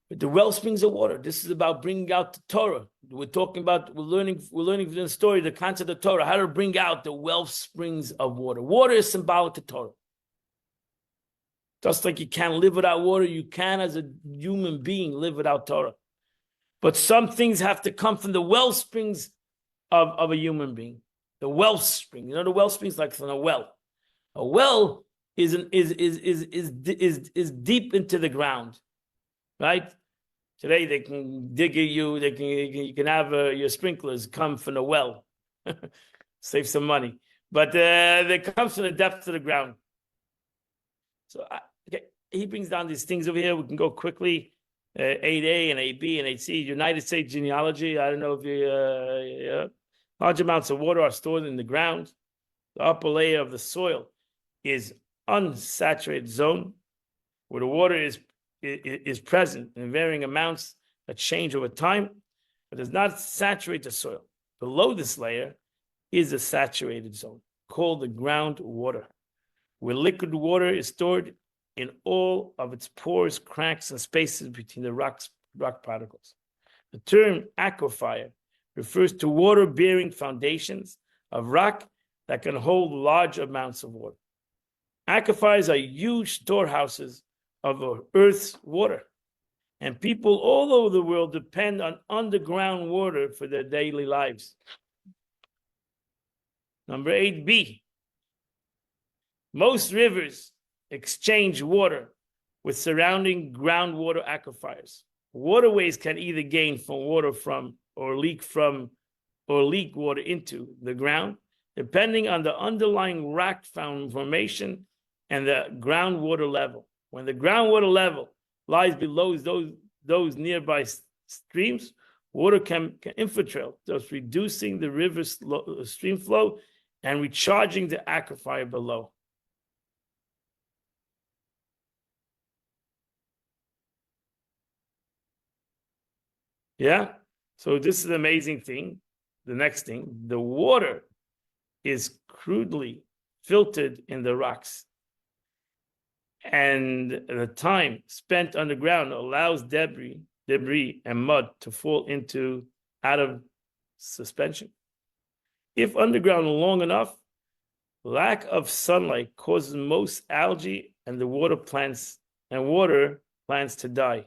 The well springs of water. This is about bringing out the Torah. We're learning from the story, the concept of Torah, how to bring out the well springs of water. Water is symbolic to Torah. Just like you can't live without water, you can, as a human being, live without Torah. But some things have to come from the well springs of a human being. The well spring. You know, the well springs like from a well. A well is deep into the ground, right? Today they can dig you. You can have your sprinklers come from the well, save some money. But they come from the depths of the ground. So okay, he brings down these things over here. We can go quickly. 8A and 8B and 8C. United States genealogy. I don't know if you. Large amounts of water are stored in the ground. The upper layer of the soil is unsaturated zone, where the water is present in varying amounts that change over time, but does not saturate the soil. Below this layer is a saturated zone called the groundwater, where liquid water is stored in all of its pores, cracks, and spaces between the rock particles. The term aquifer refers to water-bearing foundations of rock that can hold large amounts of water. Aquifers are huge storehouses of Earth's water, and people all over the world depend on underground water for their daily lives. Number 8B. Most rivers exchange water with surrounding groundwater aquifers. Waterways can either gain water from or leak water into the ground, depending on the underlying rock formation and the groundwater level. When the groundwater level lies below those nearby streams, water can infiltrate, thus reducing the river's stream flow and recharging the aquifer below. Yeah? So this is an amazing thing. The next thing, the water is crudely filtered in the rocks. And the time spent underground allows debris and mud to fall out of suspension. If underground long enough, lack of sunlight causes most algae and water plants to die.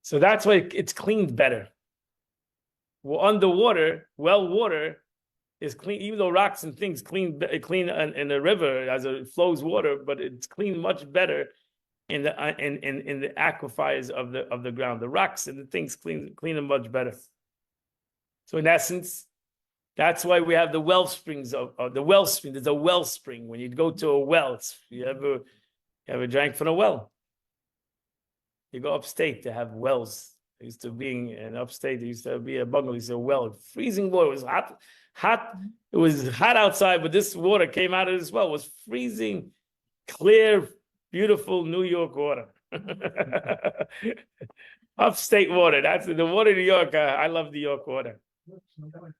So that's why it's cleaned better. Well, underwater, well water is clean, even though rocks and things clean in the river as it flows water, but it's cleaned much better in the aquifers of the ground. The rocks and the things clean them much better. So in essence, that's why we have the well springs of the wellspring. There's a wellspring. When you go to a well, You ever drank from a well? You go upstate to have wells. I used to being in upstate, there used to be a bungalow, used to a well, freezing water. It was hot. It was hot outside, but this water came out of this well. It was freezing, clear, beautiful New York water. Upstate water. That's the water in New York. I love New York water.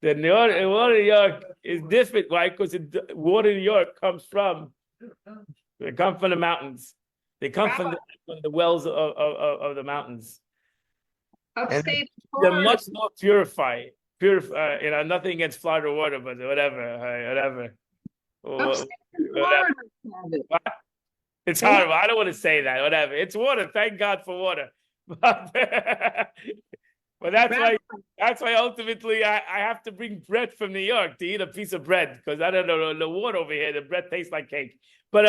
The water in New York is different. Why? Because the water in New York comes from, they come from the mountains. They come from the wells of the mountains. Upstate They're Florida. much more purified. Nothing against Florida water, but whatever. Upstate Whatever. Florida. It's horrible. I don't want to say that. Whatever. It's water. Thank God for water. But that's why ultimately I have to bring bread from New York to eat a piece of bread, because I don't know the water over here. The bread tastes like cake. But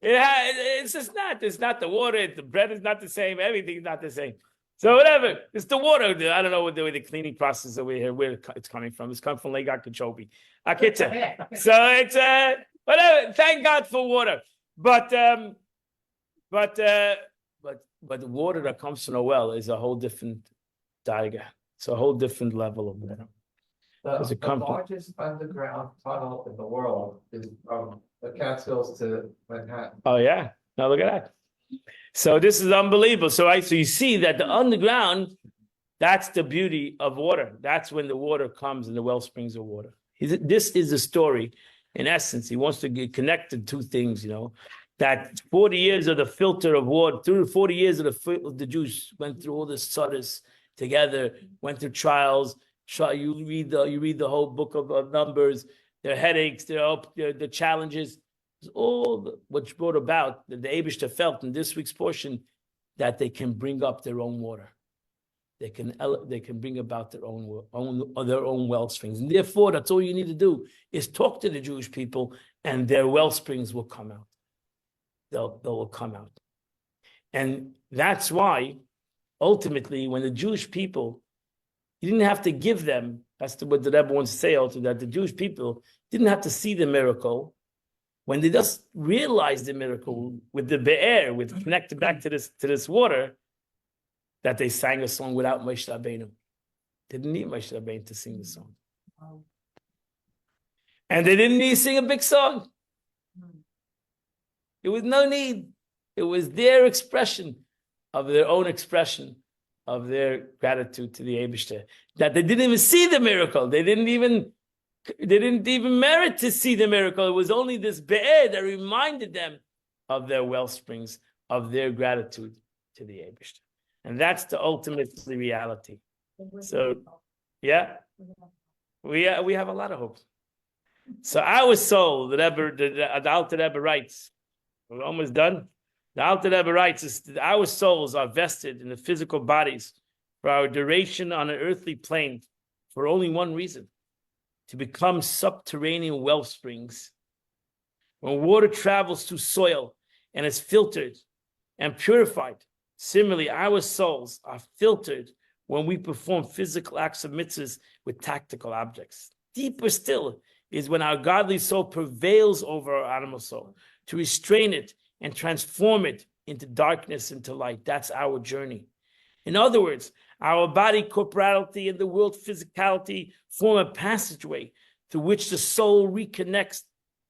it's just not. It's not the water. The bread is not the same. Everything's not the same. So whatever. It's the water. I don't know what the cleaning process over here, where it's coming from. It's coming from Lake Okeechobee. So it's whatever. Thank God for water. But the water that comes from a well is a whole different daiga. It's a whole different level of water. The largest underground tunnel in the world is from the Catskills to Manhattan. Oh yeah. Now look at that. So this is unbelievable. So you see that the underground, that's the beauty of water. That's when the water comes and the well springs of water. This is the story. In essence, he wants to get connected to things, that 40 years of the filter of water, through 40 years of the Jews went through all this tzaddis together, went through trials. You read the whole book of Numbers, their headaches, the challenges, all which brought about that the Eibishter felt in this week's portion, that they can bring up their own water. They can bring about their own well springs, and therefore that's all you need to do is talk to the Jewish people, and their well springs will come out. They'll come out, and that's why ultimately, when the Jewish people, you didn't have to give them. That's what the Rebbe wants to say. Also, that the Jewish people didn't have to see the miracle. When they just realized the miracle with the be'er, with connected back to this water, that they sang a song without Moshe Rabbeinu. They didn't need Moshe Rabbeinu to sing the song. And they didn't need to sing a big song. It was no need. It was their expression of their own expression of their gratitude to the Eibishter. That they didn't even see the miracle. They didn't even merit to see the miracle. It was only this be'er that reminded them of their well springs, of their gratitude to the Eibishter. And that's the ultimate reality. So, yeah, we have a lot of hope. So our soul, the Alter Rebbe writes, we're almost done. The Alter Rebbe writes, is that our souls are vested in the physical bodies for our duration on an earthly plane for only one reason: to become subterranean well springs. When water travels through soil and is filtered and purified, similarly, our souls are filtered when we perform physical acts of mitzvahs with tactical objects. Deeper still is when our godly soul prevails over our animal soul, to restrain it and transform it into darkness, into light. That's our journey. In other words, our body corporality and the world physicality form a passageway through which the soul reconnects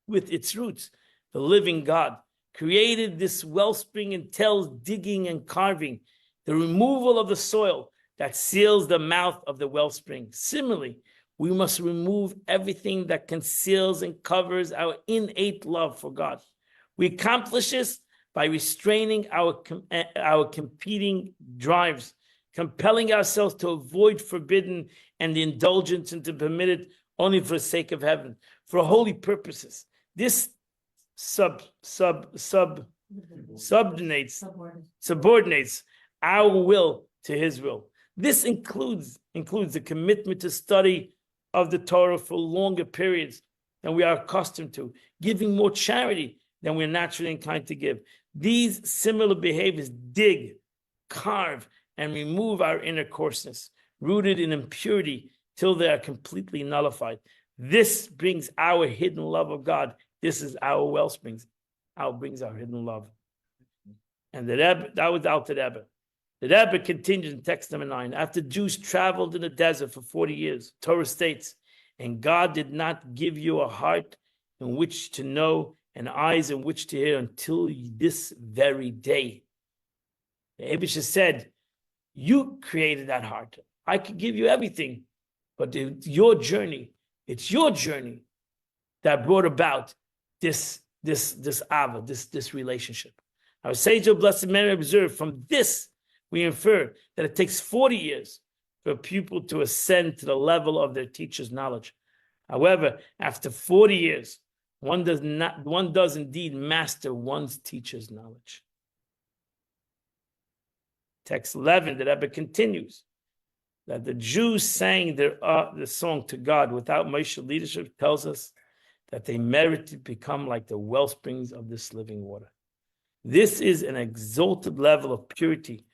with its roots. The living God created this wellspring entails digging and carving, the removal of the soil that seals the mouth of the wellspring. Similarly, we must remove everything that conceals and covers our innate love for God. We accomplish this by restraining our competing drives, compelling ourselves to avoid forbidden and the indulgence and to permit it only for the sake of heaven, for holy purposes. This subordinates our will to his will. This includes the commitment to study of the Torah for longer periods than we are accustomed to, giving more charity than we're naturally inclined to give. These similar behaviors dig, carve, and remove our inner coarseness, rooted in impurity, till they are completely nullified. This brings our hidden love of God. This is our wellsprings. Al brings our hidden love. And the Rebbe, that was out to the Rebbe. The Rebbe continues in text number 9. After Jews traveled in the desert for 40 years, Torah states, and God did not give you a heart in which to know and eyes in which to hear until this very day. The Abisha said, you created that heart. I could give you everything, but it's your journey that brought about this ava, this relationship. Our sage of Blessed Mary observed from this, we infer that it takes 40 years for a pupil to ascend to the level of their teacher's knowledge. However, after 40 years, one does indeed master one's teacher's knowledge. Text 11, the Rebbe continues that the Jews sang the song to God without Moshe's leadership, tells us that they merited to become like the well springs of this living water. This is an exalted level of purity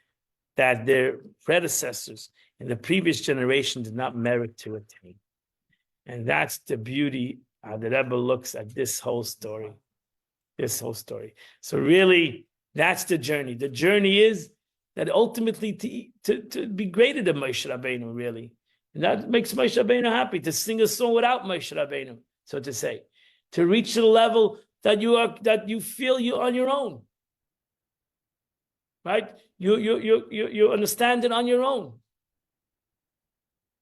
that their predecessors in the previous generation did not merit to attain. And that's the beauty the Rebbe looks at this whole story. So really, that's the journey. The journey is that ultimately to be greater than Moshe Rabbeinu, really. And that makes Moshe Rabbeinu happy, to sing a song without Moshe Rabbeinu, so to say. To reach the level that you feel you're on your own. Right? You understand it on your own.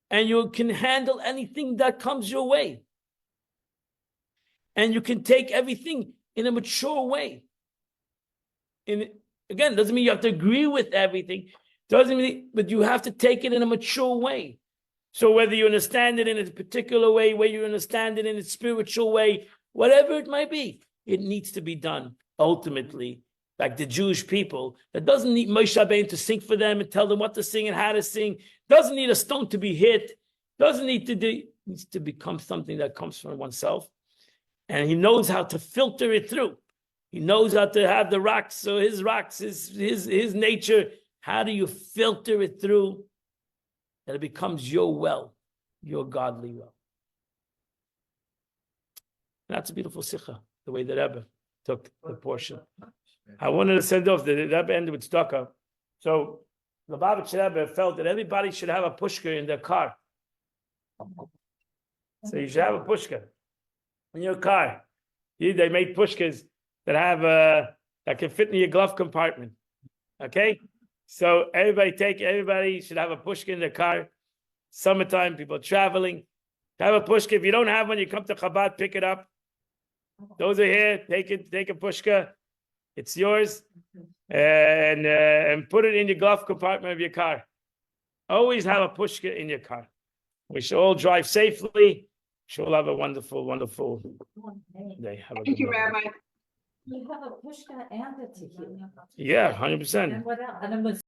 And you can handle anything that comes your way. And you can take everything in a mature way. Again, doesn't mean you have to agree with everything. Doesn't mean, but you have to take it in a mature way. So whether you understand it in a particular way, whether you understand it in a spiritual way, whatever it might be, it needs to be done ultimately. Like the Jewish people, that doesn't need Moshe Rabbeinu to sing for them and tell them what to sing and how to sing. Doesn't need a stone to be hit. Doesn't need to do. Needs to become something that comes from oneself, and he knows how to filter it through. He knows how to have the rocks. So his rocks, his nature. How do you filter it through that it becomes your well, your godly well? And that's a beautiful sikha, the way the Rebbe took the portion. I wanted to send off, the Rebbe ended with tzedakah. So the Lubavitch Rebbe felt that everybody should have a pushka in their car. So you should have a pushka in your car. They made pushkas that have that can fit in your glove compartment. Okay? So everybody should have a pushka in their car. Summertime, people traveling. Have a pushka. If you don't have one, you come to Chabad, pick it up. Those are here. Take a pushka. It's yours, and put it in your glove compartment of your car. Always have a pushka in your car. We should all drive safely. We should all have a wonderful, wonderful day. Thank you, Rabbi. You have a pushka and a tequila. Yeah, 100%. And what else? And a